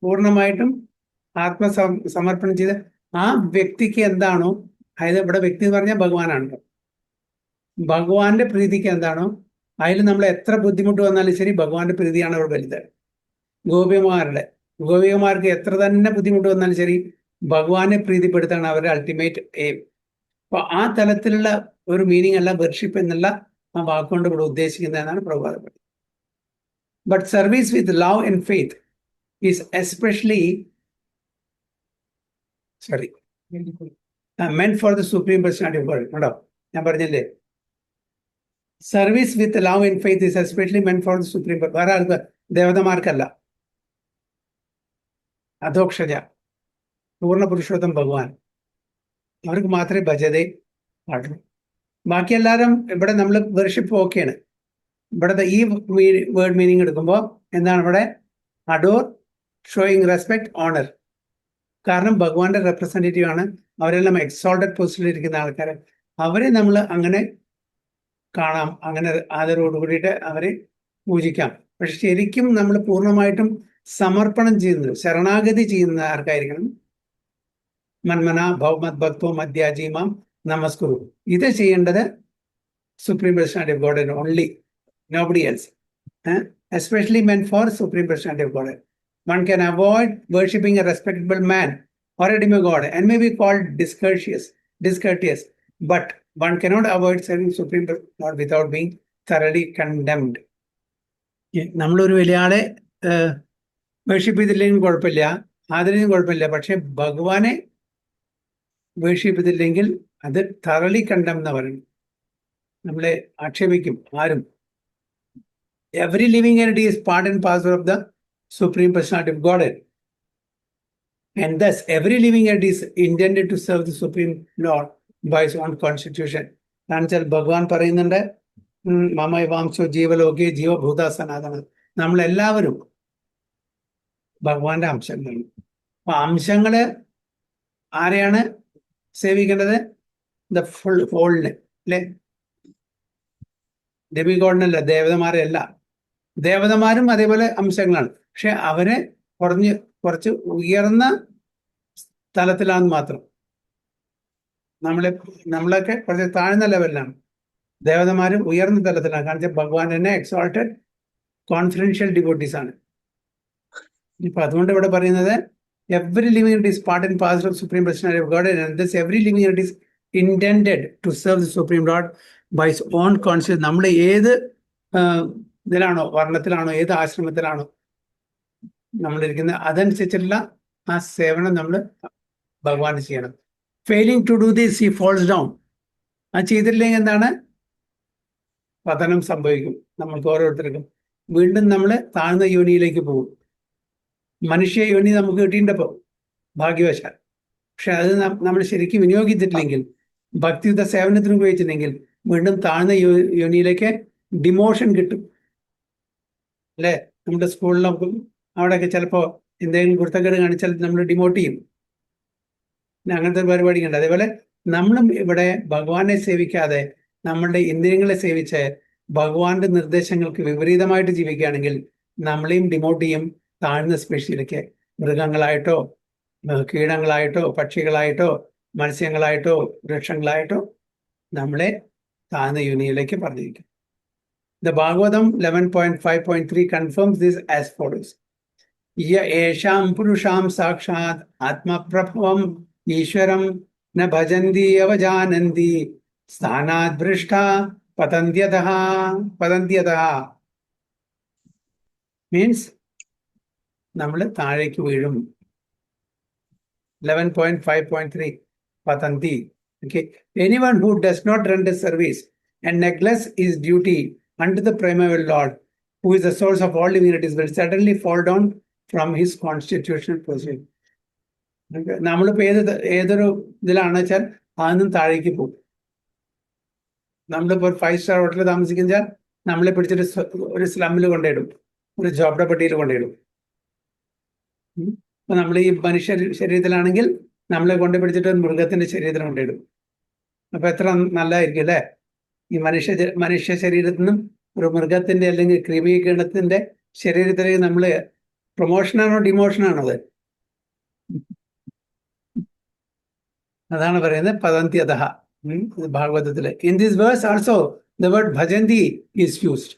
പൂർണ്ണമായിട്ടും സമർപ്പണം ചെയ്ത് ആ വ്യക്തിക്ക് എന്താണോ, അതായത് ഇവിടെ വ്യക്തി എന്ന് പറഞ്ഞാൽ ഭഗവാനാണ്, ഭഗവാന്റെ പ്രീതിക്ക് എന്താണോ അതിൽ നമ്മൾ എത്ര ബുദ്ധിമുട്ട് വന്നാലും ശരി ഭഗവാന്റെ പ്രീതിയാണ് അവിടെ വലുത്. ഗോപികമാർക്ക് എത്ര തന്നെ ബുദ്ധിമുട്ട് വന്നാലും ശരി ഭഗവാനെ പ്രീതിപ്പെടുത്താണ് അവരുടെ അൾട്ടിമേറ്റ് എയിം. അപ്പൊ ആ തലത്തിലുള്ള ഒരു മീനിങ് അല്ല വർഷിപ്പ് എന്നുള്ള ആ വാക്കുകൊണ്ട് ഇവിടെ ഉദ്ദേശിക്കുന്നതെന്നാണ് പ്രഭാത് പറയുന്നത്. But service with love and faith is especially meant for the Supreme Personality of God. കേട്ടോ, ഞാൻ പറഞ്ഞില്ലേ, service with love and faith is especially meant for the Supreme. വേറെ ആൾക്ക്, ദേവതമാർക്കല്ല. അധോക്ഷജ, പൂർണ്ണ പുരുഷോത്തം ഭഗവാൻ, അവർക്ക് മാത്രമേ ഭജതേ പാടുള്ളൂ. ബാക്കി എല്ലാവരും ഇവിടെ നമ്മൾ വർഷിപ്പ് ഓക്കെയാണ്. ഇവിടുത്തെ ഈ വേർഡ് മീനിങ് എടുക്കുമ്പോൾ എന്താണ് ഇവിടെ? Adore, showing respect, honour. കാരണം ഭഗവാന്റെ റെപ്രസെൻറ്റേറ്റീവ് ആണ്. അവരെല്ലാം എക്സോൾട്ടഡ് പൊസിഷനിൽ ഇരിക്കുന്ന ആൾക്കാർ. അവരെ നമ്മൾ അങ്ങനെ കാണാം, അങ്ങനെ ആദരവോട് കൂടിയിട്ട് അവരെ പൂജിക്കാം. പക്ഷെ ശരിക്കും നമ്മൾ പൂർണ്ണമായിട്ടും സമർപ്പണം ചെയ്യുന്നത്, ശരണാഗതി ചെയ്യുന്ന ആർക്കായിരിക്കണം? മന്മന ഭവമത് ഭക്തോ മധ്യാജീമാം നമസ്കുരു. ഇത് ചെയ്യേണ്ടത് supreme personality of God only, nobody else. Especially meant for Supreme Personality of Godhead. One can avoid worshipping a respectable man or a demigod and may be called discourteous, but one cannot avoid serving Supreme Lord without being thoroughly condemned. നമ്മളൊരു വലിയ ആളെ worship ചെയ്തില്ലെങ്കിൽ കുഴപ്പമില്ല, ആദരവും കുഴപ്പമില്ല. പക്ഷെ ഭഗവാനെ worship ചെയ്തില്ലെങ്കിൽ അത് thoroughly condemn എന്ന് പറയും, നമ്മളെ ആക്ഷേപിക്കും. ആരും every living entity is part and parcel of the Supreme Personality of Godhead. And thus, every living entity is intended to serve the Supreme Lord by his own constitution. എന്നുവെച്ചാൽ ഭഗവാൻ പറയുന്നുണ്ട്, മമൈവാംശോ ജീവലോകെ ജീവഭൂത സനാതന. നമ്മളെല്ലാവരും ഭഗവാന്റെ അംശങ്ങളാണ്. അപ്പൊ അംശങ്ങള് ആരെയാണ് സേവിക്കേണ്ടത്? ദ ഫുൾ ഹോളിന് അല്ലെ, ഡെമിഗോഡിനല്ല, ദേവതമാരെയല്ല. ദേവതമാരും അതേപോലെ അംശങ്ങളാണ്, പക്ഷെ അവരെ കുറച്ച് ഉയർന്ന തലത്തിലാണെന്ന് മാത്രം. നമ്മളൊക്കെ കുറച്ച് താഴ്ന്ന ലെവലിലാണ്, ദേവതമാരും ഉയർന്ന തലത്തിലാണ്. കാരണം ഭഗവാൻ തന്നെ എക്സോൾട്ടഡ് കോൺഫിഡൻഷ്യൽ ഡിവോട്ടീസ് ആണ്. ഇപ്പൊ അതുകൊണ്ട് ഇവിടെ പറയുന്നത് every living entity is part and parcel of Supreme Personality of Godhead, and thus every living entity is intended to serve the Supreme Lord by his own consciousness. നമ്മൾ ഏത് ഇതിലാണോ, വർണ്ണത്തിലാണോ, ഏത് ആശ്രമത്തിലാണോ നമ്മളിരിക്കുന്നത്, അതനുസരിച്ചുള്ള ആ സേവനം നമ്മൾ ഭഗവാന് ചെയ്യണം. Failing to do this he falls down. അത് ചെയ്തില്ലെങ്കിൽ എന്താണ്? പതനം സംഭവിക്കും. നമ്മൾക്ക് ഓരോരുത്തർക്കും വീണ്ടും നമ്മൾ താഴ്ന്ന യോനിയിലേക്ക് പോകും. മനുഷ്യ യോനി നമുക്ക് കിട്ടിയിട്ടപ്പോ ഭാഗ്യവശാൽ, പക്ഷെ അത് നമ്മൾ ശരിക്കും വിനിയോഗിച്ചിട്ടില്ലെങ്കിൽ, ഭക്തിയുത സേവനത്തിന് ഉപയോഗിച്ചില്ലെങ്കിൽ വീണ്ടും താഴ്ന്ന യോനിയിലേക്ക് ഡിമോഷൻ കിട്ടും അല്ലെ. നമ്മുടെ സ്കൂളിലൊക്കെ അവിടെയൊക്കെ ചിലപ്പോൾ എന്തെങ്കിലും കുരുത്തക്കേട് കാണിച്ചാൽ നമ്മൾ ഡിമോട്ട് ചെയ്യും. അങ്ങനത്തെ പരിപാടി ഉണ്ട്. അതേപോലെ നമ്മളും ഇവിടെ ഭഗവാനെ സേവിക്കാതെ നമ്മളുടെ ഇന്ദ്രിയങ്ങളെ സേവിച്ച് ഭഗവാന്റെ നിർദ്ദേശങ്ങൾക്ക് വിപരീതമായിട്ട് ജീവിക്കുകയാണെങ്കിൽ നമ്മളെയും ഡിമോട്ട് ചെയ്യും താഴ്ന്ന സ്പീഷീസിലേക്ക്. മൃഗങ്ങളായിട്ടോ കീടങ്ങളായിട്ടോ പക്ഷികളായിട്ടോ മത്സ്യങ്ങളായിട്ടോ വൃക്ഷങ്ങളായിട്ടോ നമ്മളെ താഴ്ന്ന യോനിയിലേക്ക് പറഞ്ഞിരിക്കും. The Bhagavatam 11.5.3 confirms this as follows. Yesham purusham sakshat atma prabhavam ishwaram na bhajanti avajananti sthanat brishta patantyataha means നമ്മൾ താഴേക്ക് വീഴും. 11.5.3 patanti. Okay. Anyone who does not render service and neglects his duty under the primeval Lord, who is the source of all living entities, will certainly fall down from his constitutional position. നമ്മളിപ്പോ ഏതൊരു ഇതിലാണെന്ന് വെച്ചാൽ അതൊന്നും താഴേക്ക് പോകും. നമ്മളിപ്പോ ഒരു 5-star ഹോട്ടലിൽ താമസിക്കുമ്പോൾ നമ്മളെ പിടിച്ചിട്ട് ഒരു സ്ലമ്മിൽ കൊണ്ടിടും, ഒരു ജോബ്ഡപ്പട്ടിയിൽ കൊണ്ടിടും. അപ്പൊ നമ്മൾ ഈ മനുഷ്യ ശരീരത്തിലാണെങ്കിൽ നമ്മളെ കൊണ്ട് പിടിച്ചിട്ട് മൃഗത്തിന്റെ ശരീരത്തിൽ കൊണ്ടിടും. അപ്പൊ എത്ര നല്ലതായിരിക്കും അല്ലെ? ഈ മനുഷ്യ ശരീരത്തിൽ നിന്നും ഒരു മൃഗത്തിന്റെ അല്ലെങ്കിൽ കൃമീകരണത്തിന്റെ ശരീരത്തിലേക്ക് നമ്മള് പ്രൊമോഷനാണോ ഡിമോഷനാണോ? അത് അതാണ് പറയുന്നത് പതന്ത്യതഃ ഭാഗവതത്തില്. In this verse also the word ഭജന്തി is used.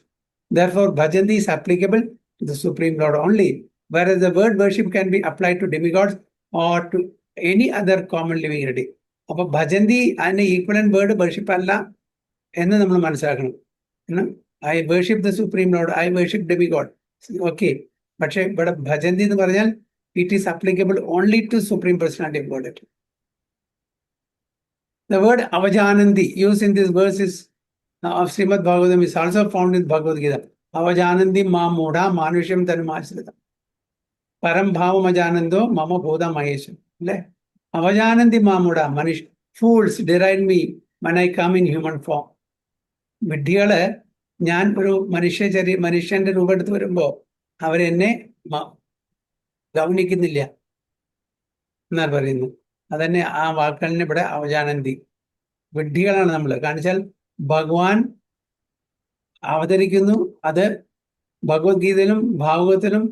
Therefore bhajanti is applicable to the Supreme Lord only, whereas the word worship can be applied to demigods or to any other common living entity. അപ്പൊ ഭജന്തി അതിന്റെ equivalent word worship അല്ല എന്ന് നമ്മൾ മനസ്സിലാക്കണം. I worship the supreme lord, I worship demigod, okay. പക്ഷെ ഇവിടെ ഭജന്തി എന്ന് പറഞ്ഞാൽ it is applicable only to supreme personality of God. The word avajananti used in this verse is of Srimad Bhagavatam is also found in Bhagavad Gita. Avajananti ma mudha manusham tanmasrita param bhavam ajanando mama bodha mahesham. Avajananti ma mudha, fools deride me when I come in human form. വിഡ്ഢികള് ഞാൻ ഒരു മനുഷ്യന്റെ രൂപം എടുത്ത് വരുമ്പോ അവരെന്നെ ഗൗനിക്കുന്നില്ല എന്നാണ് പറയുന്നു. അതന്നെ ആ വാക്കുകളിനെ ഇവിടെ അവജാനന്തി. വിഡ്ഢികളാണ് നമ്മൾ. കാണിച്ചാൽ ഭഗവാൻ അവതരിക്കുന്നു. അത് ഭഗവത്ഗീതയിലും ഭാഗവതത്തിലും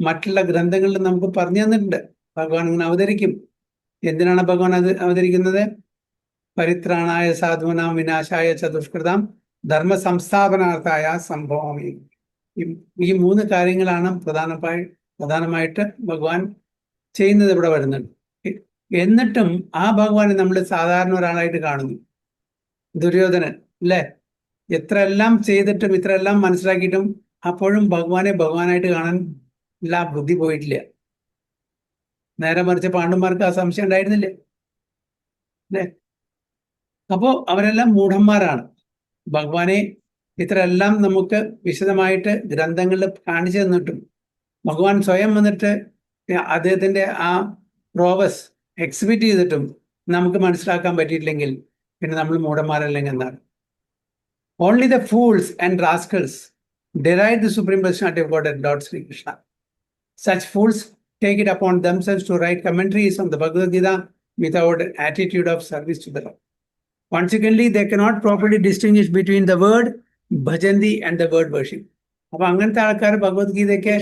മറ്റുള്ള ഗ്രന്ഥങ്ങളിലും നമുക്ക് പറഞ്ഞു തന്നിട്ടുണ്ട്. ഭഗവാൻ ഇങ്ങനെ അവതരിക്കും. എന്തിനാണ് ഭഗവാൻ അവതരിക്കുന്നത്? പരിത്രാണായ സാധൂനാം വിനാശായ ചതുഷ്കൃതാം ധർമ്മ സംസ്ഥാപനാർത്ഥായ സംഭവമി. ഈ 3 കാര്യങ്ങളാണ് പ്രധാനമായിട്ട് ഭഗവാൻ ചെയ്യുന്നത് ഇവിടെ വരുന്നുണ്ട്. എന്നിട്ടും ആ ഭഗവാനെ നമ്മൾ സാധാരണ ഒരാളായിട്ട് കാണുന്നു. ദുര്യോധനൻ അല്ലേ, എത്രയെല്ലാം ചെയ്തിട്ടും ഇത്രയെല്ലാം മനസ്സിലാക്കിയിട്ടും അപ്പോഴും ഭഗവാനായിട്ട് കാണാൻ ബുദ്ധി പോയിട്ടില്ല. നേരെ മറിച്ച് പാണ്ഡവന്മാർക്ക് ആ സംശയം ഉണ്ടായിരുന്നില്ലേ അല്ലേ? അപ്പോ അവരെല്ലാം മൂഢന്മാരാണ്. ഭഗവാനെ ഇത്രയെല്ലാം നമുക്ക് വിശദമായിട്ട് ഗ്രന്ഥങ്ങളിൽ കാണിച്ചു തന്നിട്ടും ഭഗവാൻ സ്വയം വന്നിട്ട് അദ്ദേഹത്തിന്റെ ആ പ്രോവസ് എക്സിബിറ്റ് ചെയ്തിട്ടും നമുക്ക് മനസ്സിലാക്കാൻ പറ്റിയിട്ടില്ലെങ്കിൽ പിന്നെ നമ്മൾ മൂഢന്മാരല്ലെങ്കിൽ എന്താണ്? Only the fools and rascals deride the Supreme Personality of God and Lord Sri Krishna. Such fools take it upon themselves to write commentaries on the Bhagavad Gita without an attitude of service to the Lord. Consequently, they cannot properly distinguish between the word bhajanti and the word worship. അപ്പൊ അങ്ങനത്തെ ആൾക്കാർ ഭഗവത്ഗീതയ്ക്ക്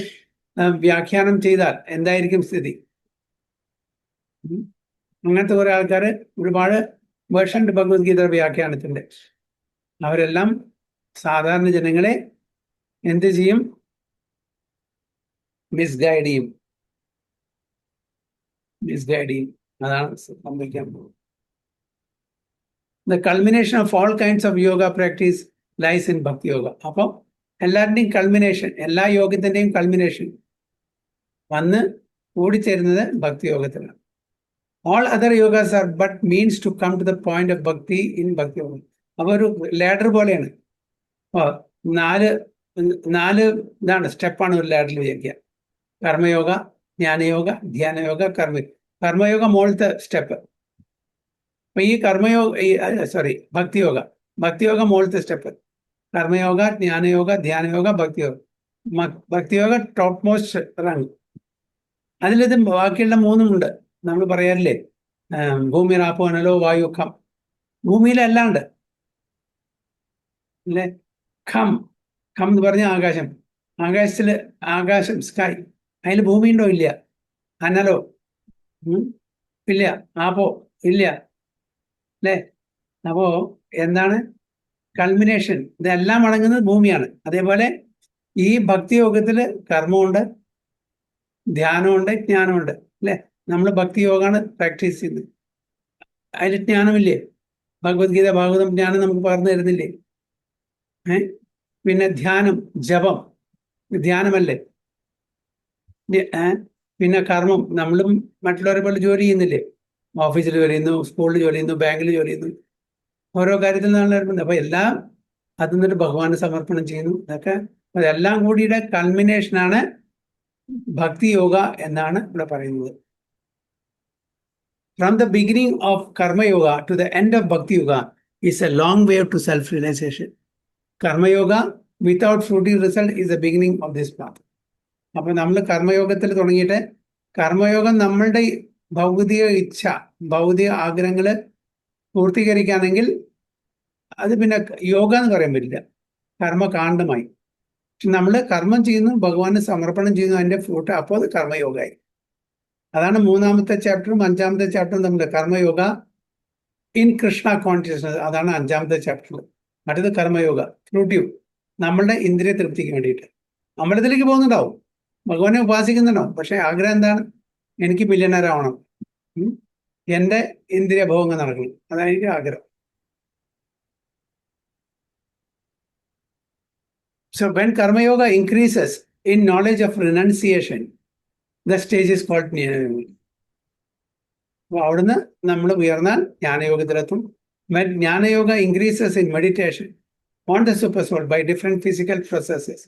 വ്യാഖ്യാനം ചെയ്താൽ എന്തായിരിക്കും സ്ഥിതി? അങ്ങനത്തെ കുറെ ആൾക്കാർ ഒരുപാട് വേർഷനുണ്ട് ഭഗവത്ഗീത വ്യാഖ്യാനത്തിന്റെ. അവരെല്ലാം സാധാരണ ജനങ്ങളെ എന്ത് ചെയ്യും? മിസ്ഗൈഡ് ചെയ്യും. അതാണ് സംഭവിക്കാൻ പോകുന്നത്. The culmination of all kinds of yoga practice lies in Bhakti Yoga. അപ്പോൾ എല്ലാവരുടെയും കൾമിനേഷൻ, എല്ലാ യോഗത്തിന്റെയും കൾമിനേഷൻ വന്ന് കൂടിച്ചേരുന്നത് ഭക്തി യോഗത്തിലാണ്. All other yogas are but means to come to the point of bhakti in Bhakti Yoga. അപ്പോൾ ഒരു ലാഡർ പോലെയാണ്. അപ്പോൾ നാല് ഇതാണ് സ്റ്റെപ്പാണ് ഒരു ലാഡറിൽ വിചാരിക്കുക. കർമ്മയോഗ, ജ്ഞാനയോഗ, ധ്യാനയോഗ, കർമ്മയോഗ മുകളിലത്തെ സ്റ്റെപ്പ്. അപ്പൊ ഈ ഭക്തിയോഗ മുകളിലത്തെ സ്റ്റെപ്പ്. കർമ്മയോഗ, ജ്ഞാനയോഗ, ധ്യാനയോഗ, ഭക്തിയോഗ ടോപ്പ് മോസ്റ്റ് റാങ്ക്. അതിലിത് ബാക്കിയുള്ള മൂന്നുമുണ്ട്. നമ്മൾ പറയാറില്ലേ, ഭൂമി റാപ്പോ അനലോ വായു ഖം. ഭൂമിയിലല്ലാണ്ട് അല്ലേ, ഖം എന്ന് പറഞ്ഞ ആകാശം. ആകാശം സ്കൈ, അതിൽ ഭൂമി ഉണ്ടോ? ഇല്ല. അനലോ ഇല്ല. ആപ്പോ ഇല്ല. അല്ലേ? അപ്പോ എന്താണ് കൾമിനേഷൻ? ഇതെല്ലാം അടങ്ങുന്നത് ഭൂമിയാണ്. അതേപോലെ ഈ ഭക്തിയോഗത്തില് കർമ്മമുണ്ട്, ധ്യാനമുണ്ട്, ജ്ഞാനമുണ്ട്. അല്ലെ? നമ്മൾ ഭക്തിയോഗമാണ് പ്രാക്ടീസ് ചെയ്യുന്നത്. അതിൽ ജ്ഞാനമില്ലേ? ഭഗവത്ഗീത, ഭാഗവതം, ജ്ഞാനം നമുക്ക് പറഞ്ഞു തരുന്നില്ലേ? പിന്നെ ധ്യാനം, ജപം, ധ്യാനമല്ലേ? പിന്നെ കർമ്മം, നമ്മളും മറ്റുള്ളവരെ പോലെ ജോലി ചെയ്യുന്നില്ലേ? ഓഫീസിൽ ജോലി ചെയ്യുന്നു, സ്കൂളിൽ ജോലി ചെയ്യുന്നു, ബാങ്കിൽ ജോലി ചെയ്യുന്നു, ഓരോ കാര്യത്തിൽ നമ്മൾ. അപ്പൊ എല്ലാം അതിന്നൊരു ഭഗവാന് സമർപ്പണം ചെയ്യുന്നു. ഇതൊക്കെ അതെല്ലാം കൂടിയുടെ കൾമിനേഷനാണ് ഭക്തി യോഗ എന്നാണ് ഇവിടെ പറയുന്നത്. From the beginning of Karma Yoga to the end of Bhakti Yoga is a long way to self-realization. Karma Yoga without fruiting result is the beginning of this path. അപ്പൊ നമ്മൾ കർമ്മയോഗത്തിൽ തുടങ്ങിയിട്ട് കർമ്മയോഗം നമ്മളുടെ ഭൗതിക ഇച്ഛ, ഭൗതിക ആഗ്രഹങ്ങൾ പൂർത്തീകരിക്കുകയാണെങ്കിൽ അത് പിന്നെ യോഗ എന്ന് പറയാൻ പറ്റില്ല, കർമ്മകാണ്ഡമായി. പക്ഷെ നമ്മൾ കർമ്മം ചെയ്യുന്നു, ഭഗവാന് സമർപ്പണം ചെയ്യുന്നു, അതിന്റെ ഫ്രൂട്ട്, അപ്പോൾ അത് കർമ്മയോഗമായി. അതാണ് മൂന്നാമത്തെ ചാപ്റ്ററും അഞ്ചാമത്തെ ചാപ്റ്ററും തമ്മിൽ. കർമ്മയോഗ ഇൻ കൃഷ്ണ കോൺഷ്യസ്നസ്, അതാണ് അഞ്ചാമത്തെ ചാപ്റ്ററിൽ. മറ്റേത് കർമ്മയോഗ ഫ്രൂട്ടീവ്, നമ്മളുടെ ഇന്ദ്രിയ തൃപ്തിക്ക് വേണ്ടിയിട്ട്. അമ്പലത്തിലേക്ക് പോകുന്നുണ്ടാവും, ഭഗവാനെ ഉപാസിക്കുന്നുണ്ടാവും, പക്ഷെ ആഗ്രഹം എന്താണ്? എനിക്ക് മില്യണർ ആവണം, എൻ്റെ ഇന്ദ്രിയ ഭോഗങ്ങൾ നടക്കണം, അതാണ് എനിക്ക് ആഗ്രഹം. So when Karma Yoga increases in knowledge of renunciation, the stage is called Jnana. അപ്പോൾ അവിടുന്ന് നമ്മൾ ഉയർന്നാൽ ജ്ഞാനയോഗത്തിലെത്തും. When Jnana Yoga increases in meditation on the super soul by different physical processes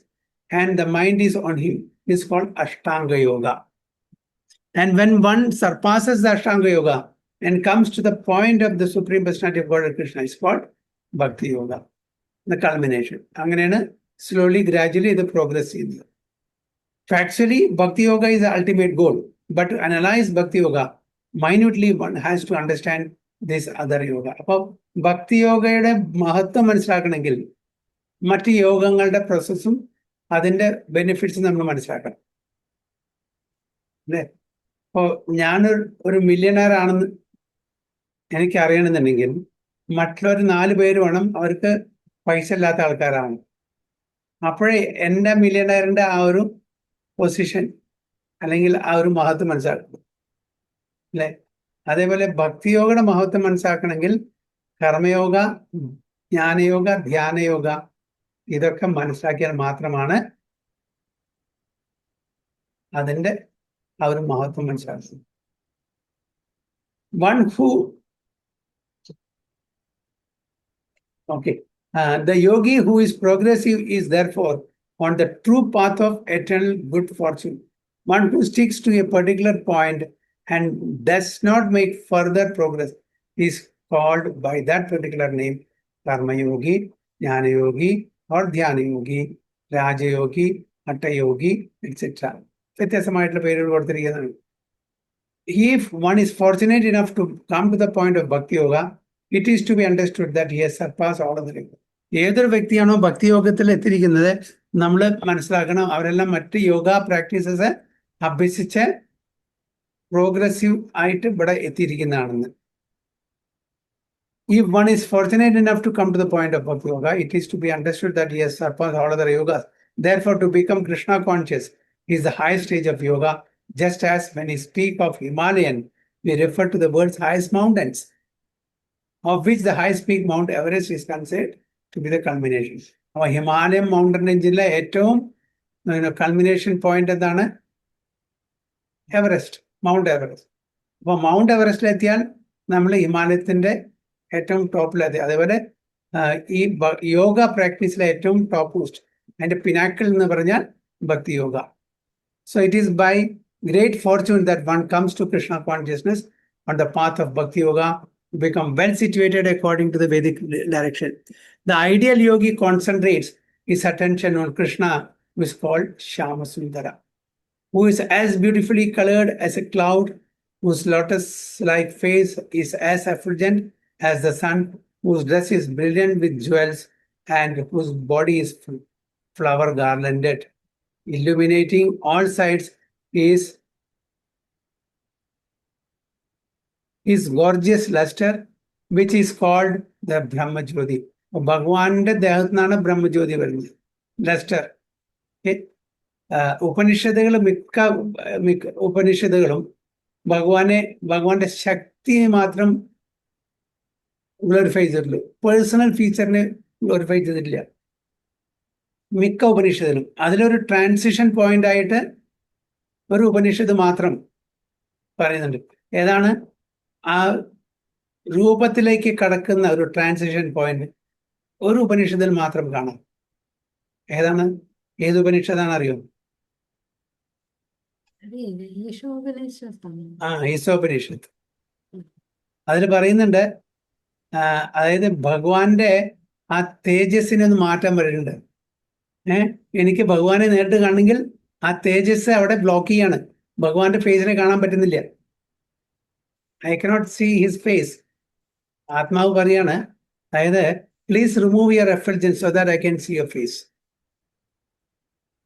and the mind is on him, is called Ashtanga Yoga. And when one surpasses the Ashtanga Yoga and comes to the point of the Supreme Personality of God Krishna, is called Bhakti Yoga, the culmination. അങ്ങനെയാണ് slowly, gradually ഇത് progress ചെയ്യുന്നത്. Factually, Bhakti Yoga is the ultimate goal. But to analyze Bhakti Yoga minutely, one has to understand this other yoga. അപ്പോൾ ഭക്തി യോഗയുടെ മഹത്വം മനസ്സിലാക്കണമെങ്കിൽ മറ്റ് യോഗങ്ങളുടെ പ്രോസസ്സും അതിൻ്റെ ബെനിഫിറ്റ്സും നമ്മൾ മനസ്സിലാക്കണം. അല്ലേ? അപ്പോൾ ഞാനൊരു മില്യണർ ആണെന്ന് എനിക്ക് അറിയണമെന്നുണ്ടെങ്കിൽ മറ്റുള്ളവർ 4 പേര് വേണം, അവർക്ക് പൈസ ഇല്ലാത്ത ആൾക്കാരാണ്. അപ്പോഴേ എൻ്റെ മില്യണറിൻ്റെ ആ ഒരു പൊസിഷൻ അല്ലെങ്കിൽ ആ ഒരു മഹത്വം മനസ്സിലാക്കണം. അല്ലേ? അതേപോലെ ഭക്തിയോഗയുടെ മഹത്വം മനസ്സിലാക്കണമെങ്കിൽ കർമ്മയോഗ, ജ്ഞാനയോഗ, ധ്യാനയോഗ ഇതൊക്കെ മനസ്സിലാക്കിയാൽ മാത്രമാണ് അതിൻ്റെ ആ ഒരു മഹത്വം മനസ്സിലാക്കുന്നത്. The yogi who is progressive is therefore on the true path of eternal good fortune. One who sticks to a particular point and does not make further progress is called by that particular name Karma Yogi, Jnana Yogi or Dhyana Yogi, Raja Yogi, Hatha Yogi, etc. വ്യത്യസ്തമായിട്ടുള്ള പേരുകൾ കൊടുത്തിരിക്കുന്നതാണ്. If one is fortunate enough to come to the point of Bhakti Yoga, it is to be understood that he has surpassed all of the yoga. ഏതൊരു വ്യക്തിയാണോ ഭക്തി യോഗത്തിൽ എത്തിയിരിക്കുന്നത് നമ്മൾ മനസ്സിലാക്കണം അവരെല്ലാം മറ്റ് യോഗ പ്രാക്ടീസസ് അഭ്യസിച്ച് പ്രോഗ്രസീവ് ആയിട്ട് ഇവിടെ എത്തിയിരിക്കുന്നതാണെന്ന്. If one is fortunate enough to come to the point of Bhakti Yoga, it is to be understood that he has surpassed all other yogas. Therefore, to become Krishna conscious is the highest stage of yoga, just as when we speak of Himalayan, we refer to the world's highest mountains, of which the highest peak Mount Everest is considered to be the culmination. Our Himalayan mountain range-ലെ ഏറ്റവും culmination point എന്താണ്? Everest, mount Everest. അപ്പോൾ mount എവറസ്റ്റിലെത്തിയാൽ നമ്മൾ ഹിമാലയത്തിന്റെ ഏറ്റവും ടോപ്പിലെത്തി. അതേപോലെ ഈ യോഗ പ്രാക്ടീസിലെ ഏറ്റവും top most അതിന്റെ pinnacle എന്ന് പറഞ്ഞാൽ ഭക്തി yoga. So it is by great fortune that one comes to Krishna consciousness on the path of Bhakti Yoga to become well situated according to the Vedic direction. The ideal yogi concentrates his attention on Krishna, who is called Shyamasundara, who is as beautifully colored as a cloud, whose lotus-like face is as effulgent as the sun, whose dress is brilliant with jewels, and whose body is flower garlanded, illuminating all sides is his gorgeous luster, which is called the Brahma Jyoti. ഭഗവാന്റെ ദേഹത്തിനാണ് ബ്രഹ്മജ്യോതി വരുന്നത്, lustre. ഉപനിഷത്തുകൾ മിക്ക ഉപനിഷത്തുകളും ഭഗവാന്റെ ശക്തിയെ മാത്രം glorify ചെയ്തിട്ടുള്ളൂ, personal ഫീച്ചറിനെ glorify ചെയ്തിട്ടില്ല മിക്ക ഉപനിഷത്തിലും. അതിലൊരു ട്രാൻസിഷൻ പോയിന്റ് ആയിട്ട് ഒരു ഉപനിഷത്ത് മാത്രം പറയുന്നുണ്ട്. ഏതാണ് ആ രൂപത്തിലേക്ക് കടക്കുന്ന ഒരു ട്രാൻസിഷൻ പോയിന്റ് ഒരു ഉപനിഷത്തിൽ മാത്രം കാണാം. ഏതാണ്? ഏത് ഉപനിഷത്താണ് അറിയോ? ഈശോപനിഷത്ത്. അതിൽ പറയുന്നുണ്ട്, അതായത് ഭഗവാന്റെ ആ തേജസ്സിനൊന്ന് മാറ്റം വരുന്നുണ്ട്. എനിക്ക് ഭഗവാനെ നേരിട്ട് കാണണമെങ്കിൽ ആ തേജസ് അവിടെ ബ്ലോക്ക് ചെയ്യാണ്, ഭഗവാന്റെ ഫേസിനെ കാണാൻ പറ്റുന്നില്ല. I cannot see his face. ആത്മാവ് പറയാണ്, അതായത് please remove your effulgence so that I can see your face.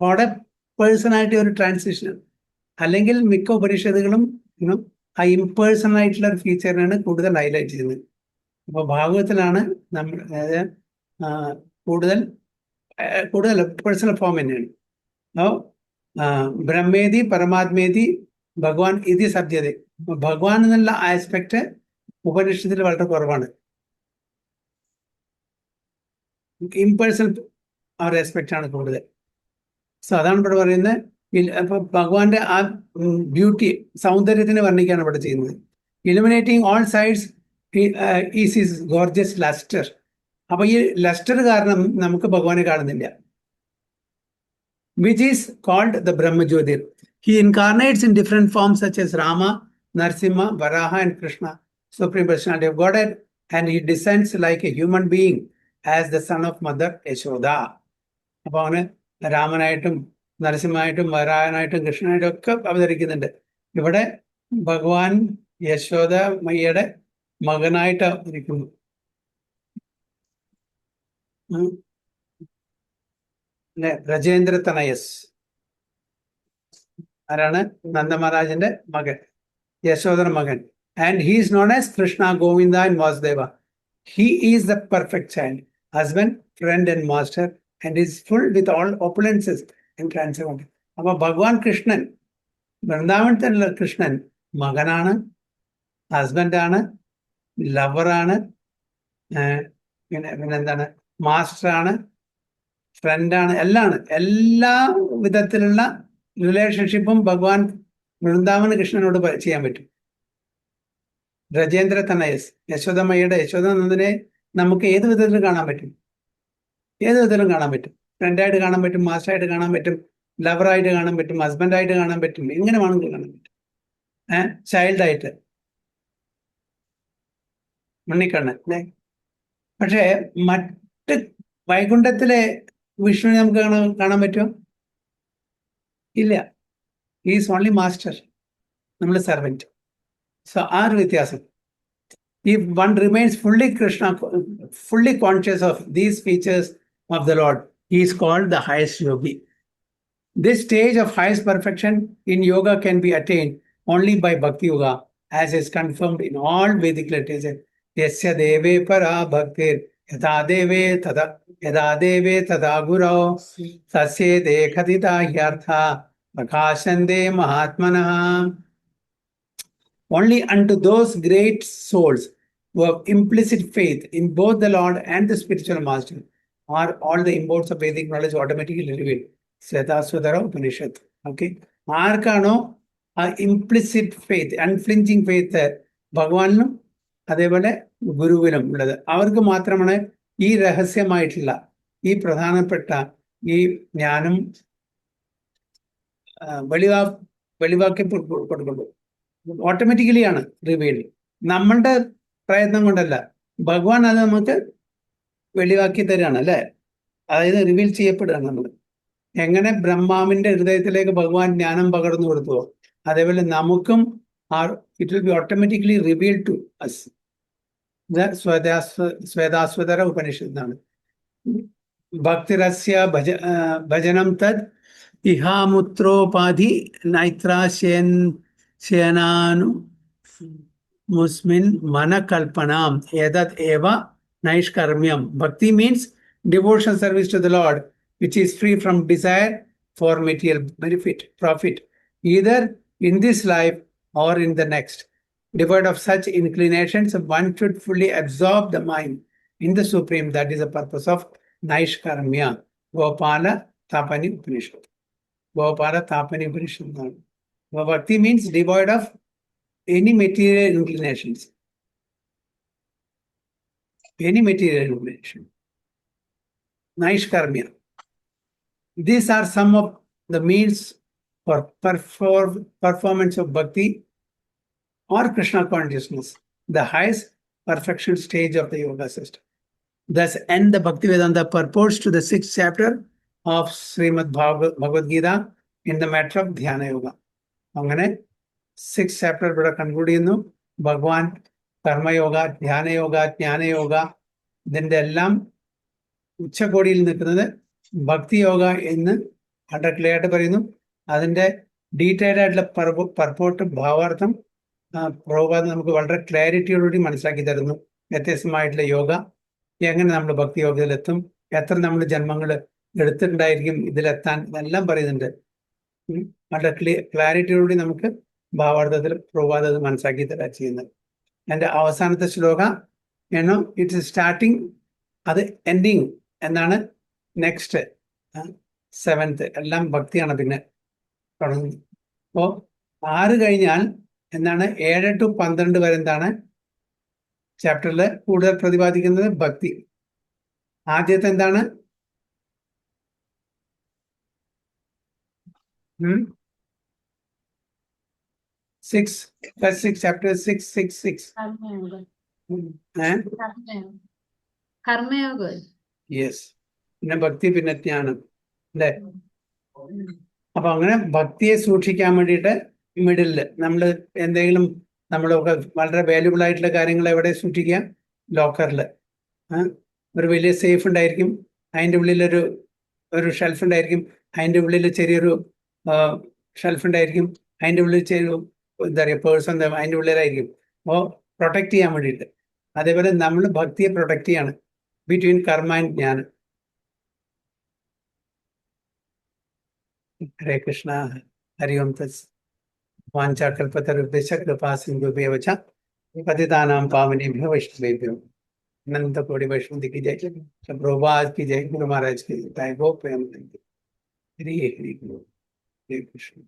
അവിടെ പേഴ്സണാലിറ്റി ഒരു ട്രാൻസിഷൻ. അല്ലെങ്കിൽ മിക്ക ഉപനിഷത്തുകളും ആ ഇംപേഴ്സണൽ ആയിട്ടുള്ള ഒരു ഫീച്ചറിനാണ് കൂടുതൽ ഹൈലൈറ്റ് ചെയ്യുന്നത്. അപ്പോൾ ഭാഗവത്തിലാണ് നമ്മൾ കൂടുതൽ പേഴ്സണൽ ഫോം തന്നെയാണ്. അപ്പോൾ ബ്രഹ്മേതി പരമാത്മേതി ഭഗവാൻ ഇതി സത്യത. ഭഗവാൻ എന്നുള്ള ആസ്പെക്ട് ഉപനിഷത്തിൽ വളരെ കുറവാണ്. ഇംപേഴ്സണൽ ആ ഒരു ആസ്പെക്റ്റ് ആണ് കൂടുതൽ. സോ അതാണ് ഇവിടെ പറയുന്നത്. അപ്പൊ ഭഗവാന്റെ ആ ബ്യൂട്ടി, സൗന്ദര്യത്തിനെ വർണ്ണിക്കാണ് ഇവിടെ ചെയ്യുന്നത്. Illuminating all sides is his gorgeous lustre. അപ്പൊ ഈ ലസ്റ്റർ കാരണം നമുക്ക് ഭഗവാനെ കാണുന്നില്ല. Which is called the Brahma Jyotir. He incarnates in different forms such as Rama, Narsimha, Varaha, and Krishna, Supreme Personality of Godhead, and he descends like a human being as the son of Mother Yashoda. അപ്പൊ അവന് രാമനായിട്ടും നരസിംഹനായിട്ടും വരാഹനായിട്ടും കൃഷ്ണനായിട്ടും ഒക്കെ അവതരിക്കുന്നുണ്ട്. ഇവിടെ ഭഗവാൻ യശോദ മയ്യയുടെ മകനായിട്ട് അവതരിക്കുന്നു. ബ്രജേന്ദ്ര തനയസ് ആരാണ്? നന്ദമഹാരാജന്റെ മകൻ, യശോദര മകൻ. And he is known as Krishna, Govinda and Vasudeva. He is the perfect child, husband, friend and master, and is full with all opulences and transformation. അപ്പൊ ഭഗവാൻ കൃഷ്ണൻ, വൃന്ദാവനത്തിലുള്ള കൃഷ്ണൻ മകനാണ്, ഹസ്ബൻഡാണ്, ലവറാണ്, പിന്നെന്താണ്, മാസ്റ്ററാണ്, ഫ്രണ്ടാണ്, എല്ലാമാണ്. എല്ലാ വിധത്തിലുള്ള റിലേഷൻഷിപ്പും ഭഗവാൻ വൃന്ദാവന കൃഷ്ണനോട് ചെയ്യാൻ പറ്റും. ബ്രജേന്ദ്ര തനയസ്, യശോദമ്മയുടെ യശോദനന്ദനെ നമുക്ക് ഏത് വിധത്തിൽ കാണാൻ പറ്റും? ഏത് വിധത്തിലും കാണാൻ പറ്റും. ഫ്രണ്ടായിട്ട് കാണാൻ പറ്റും, മാസ്റ്ററായിട്ട് കാണാൻ പറ്റും, ലവറായിട്ട് കാണാൻ പറ്റും, ഹസ്ബൻഡായിട്ട് കാണാൻ പറ്റും, എങ്ങനെ വേണമെങ്കിൽ കാണാൻ പറ്റും. ചൈൽഡായിട്ട് ഉണ്ണിക്കണ്ണൻ അല്ലേ. പക്ഷേ മറ്റ് വൈകുണ്ഠത്തിലെ വിഷ്ണുവിനെ നമുക്ക് കാണാൻ പറ്റുമോ? ഇല്ല. He is only master. നമ്മൾ servant. So ആ ഒരു വ്യത്യാസം. If one remains fully Krishna, fully conscious of these features of the Lord, he is called the highest yogi. This stage of highest perfection in yoga can be attained only by Bhakti Yoga, as is confirmed in all Vedic literature. Yasya deve para bhaktir yada deve tada gurau tasye dekhatita hyartha prakashande mahatmanah. Only unto those great souls who have implicit faith in both the Lord and the spiritual master are all the imports of Vedic knowledge automatically revealed. Svetasvatara Upanishad. Okay. ആർക്കാണോ ആ implicit faith, unflinching faith ഭഗവാനിലും അതേപോലെ ഗുരുവിലും ഉള്ളത്, അവർക്ക് മാത്രമാണ് ഈ രഹസ്യമായിട്ടുള്ള ഈ പ്രധാനപ്പെട്ട ഈ ജ്ഞാനം വെളിവാക്കി കൊടുക്കുള്ളൂ. ഓട്ടോമാറ്റിക്കലി ആണ് റിവീൽഡ്. നമ്മളുടെ പ്രയത്നം കൊണ്ടല്ല, ഭഗവാൻ അത് നമുക്ക് വെളിവാക്കി തരികയാണ് അല്ലേ, അതായത് റിവീൽ ചെയ്യപ്പെടുകയാണ്. നമ്മൾ എങ്ങനെ ബ്രഹ്മാവിന്റെ ഹൃദയത്തിലേക്ക് ഭഗവാൻ ജ്ഞാനം പകർന്നു കൊടുത്തുവോ, അതേപോലെ നമുക്കും it will be automatically reveal to us. Svetasvatara ഉപനിഷത്താണ്. ഭക്തിരസ്യ ഭജനം തദ് ഇഹാമുത്രോപാധി നൈത്രാശയനാനു മുസ്മിൻ മനകൽപ്പനാം ഏതത് ഏവ നൈഷ്കർമ്മ്യം. Bhakti means devotional service to the Lord, which is free from desire for material benefit, profit, either in this life or in the next. Devoid of such inclinations, one should fully absorb the mind in the Supreme. That is the purpose of Naishkarmya. Gopala Tapani Upanishad. Gopala Tapani Upanishad. Bhakti means devoid of any material inclinations. Any material inclination. Naishkarmya. These are some of the means for performance of bhakti or Krishna consciousness, the highest perfection stage of the yoga system. Thus end the Bhaktivedanta purports to the 6th chapter of Srimad Bhagavad Gita in the matter of Dhyana Yoga. അങ്ങനെ 6th chapter ഇവിടെ conclude ചെയ്യുന്നു. ഭഗവാൻ കർമ്മയോഗ, ധ്യാനയോഗ, ജ്ഞാനയോഗ ഇതിൻ്റെ എല്ലാം ഉച്ചകോടിയിൽ നിൽക്കുന്നത് ഭക്തിയോഗ എന്ന് വളരെ ക്ലിയർ ആയിട്ട് പറയുന്നു. അതിൻ്റെ ഡീറ്റെയിൽഡ് ആയിട്ടുള്ള പർപ്പോർട്ട് ഭാവാർത്ഥം പ്രഭുപാദ് നമുക്ക് വളരെ ക്ലാരിറ്റിയോടുകൂടി മനസ്സിലാക്കി തരുന്നു. വ്യത്യസ്തമായിട്ടുള്ള യോഗ, എങ്ങനെ നമ്മൾ ഭക്തി യോഗത്തിലെത്തും, എത്ര നമ്മൾ ജന്മങ്ങൾ എടുത്തിട്ടുണ്ടായിരിക്കും ഇതിലെത്താൻ, ഇതെല്ലാം പറയുന്നുണ്ട്. വളരെ ക്ലാരിറ്റിയോടുകൂടി നമുക്ക് ഭാവാർത്ഥത്തിൽ പ്രഭുപാദ് അത് മനസ്സിലാക്കി തരാ ചെയ്യുന്നത്. എൻ്റെ അവസാനത്തെ ശ്ലോക ഏണോ ഇറ്റ്സ് സ്റ്റാർട്ടിങ്, അത് എൻഡിങ് എന്നാണ്. നെക്സ്റ്റ് 7th എല്ലാം ഭക്തിയാണ് പിന്നെ തുടങ്ങുന്നത്. അപ്പോൾ 6 കഴിഞ്ഞാൽ എന്താണ് 7 to 12 വരെ എന്താണ് ചാപ്റ്ററിൽ കൂടുതൽ പ്രതിപാദിക്കുന്നത് ഭക്തി. ആദ്യത്തെ എന്താണ് 6 + 6 chapter 6. കർമ്മയോഗം. യെസ്. പിന്നെ ഭക്തി, പിന്നെ ജ്ഞാനം അല്ലേ. അപ്പൊ അങ്ങനെ ഭക്തിയെ സൂക്ഷിക്കാൻ വേണ്ടിയിട്ട് മിഡില് നമ്മൾ എന്തെങ്കിലും നമ്മളൊക്കെ വളരെ വാല്യുബിൾ ആയിട്ടുള്ള കാര്യങ്ങൾ എവിടെ സൂക്ഷിക്കുക, ലോക്കറിൽ. ഒരു വലിയ സേഫ് ഉണ്ടായിരിക്കും, അതിൻ്റെ ഉള്ളിലൊരു ഷെൽഫ് ഉണ്ടായിരിക്കും, അതിൻ്റെ ഉള്ളിൽ ചെറിയൊരു ഷെൽഫ് ഉണ്ടായിരിക്കും, അതിൻ്റെ ഉള്ളിൽ ചെറിയ എന്താ പറയുക പേഴ്സൺ അതിൻ്റെ ഉള്ളിലായിരിക്കും. അപ്പോൾ പ്രൊട്ടക്ട് ചെയ്യാൻ വേണ്ടിയിട്ട്. അതേപോലെ നമ്മൾ ഭക്തിയെ പ്രൊട്ടക്ട് ചെയ്യാണ് ബിറ്റ്വീൻ കർമ്മ ആൻഡ് ജ്ഞാനം. ഹരേ കൃഷ്ണ. ഹരി ഓം തത്സ. വാഞ്ചാകൽപതരുഭ്യശ്ച കൃപാ സിന്ധുഭ്യവ ച പതിതാനാം പാവനേഭ്യോ വൈഷ്ണവേഭ്യോ अनंत कोटि वैष्णव की जय, प्रभुपाद की जय, गुरु महाराज की जय, गो प्रेम हरि हरि हरे कृष्ण।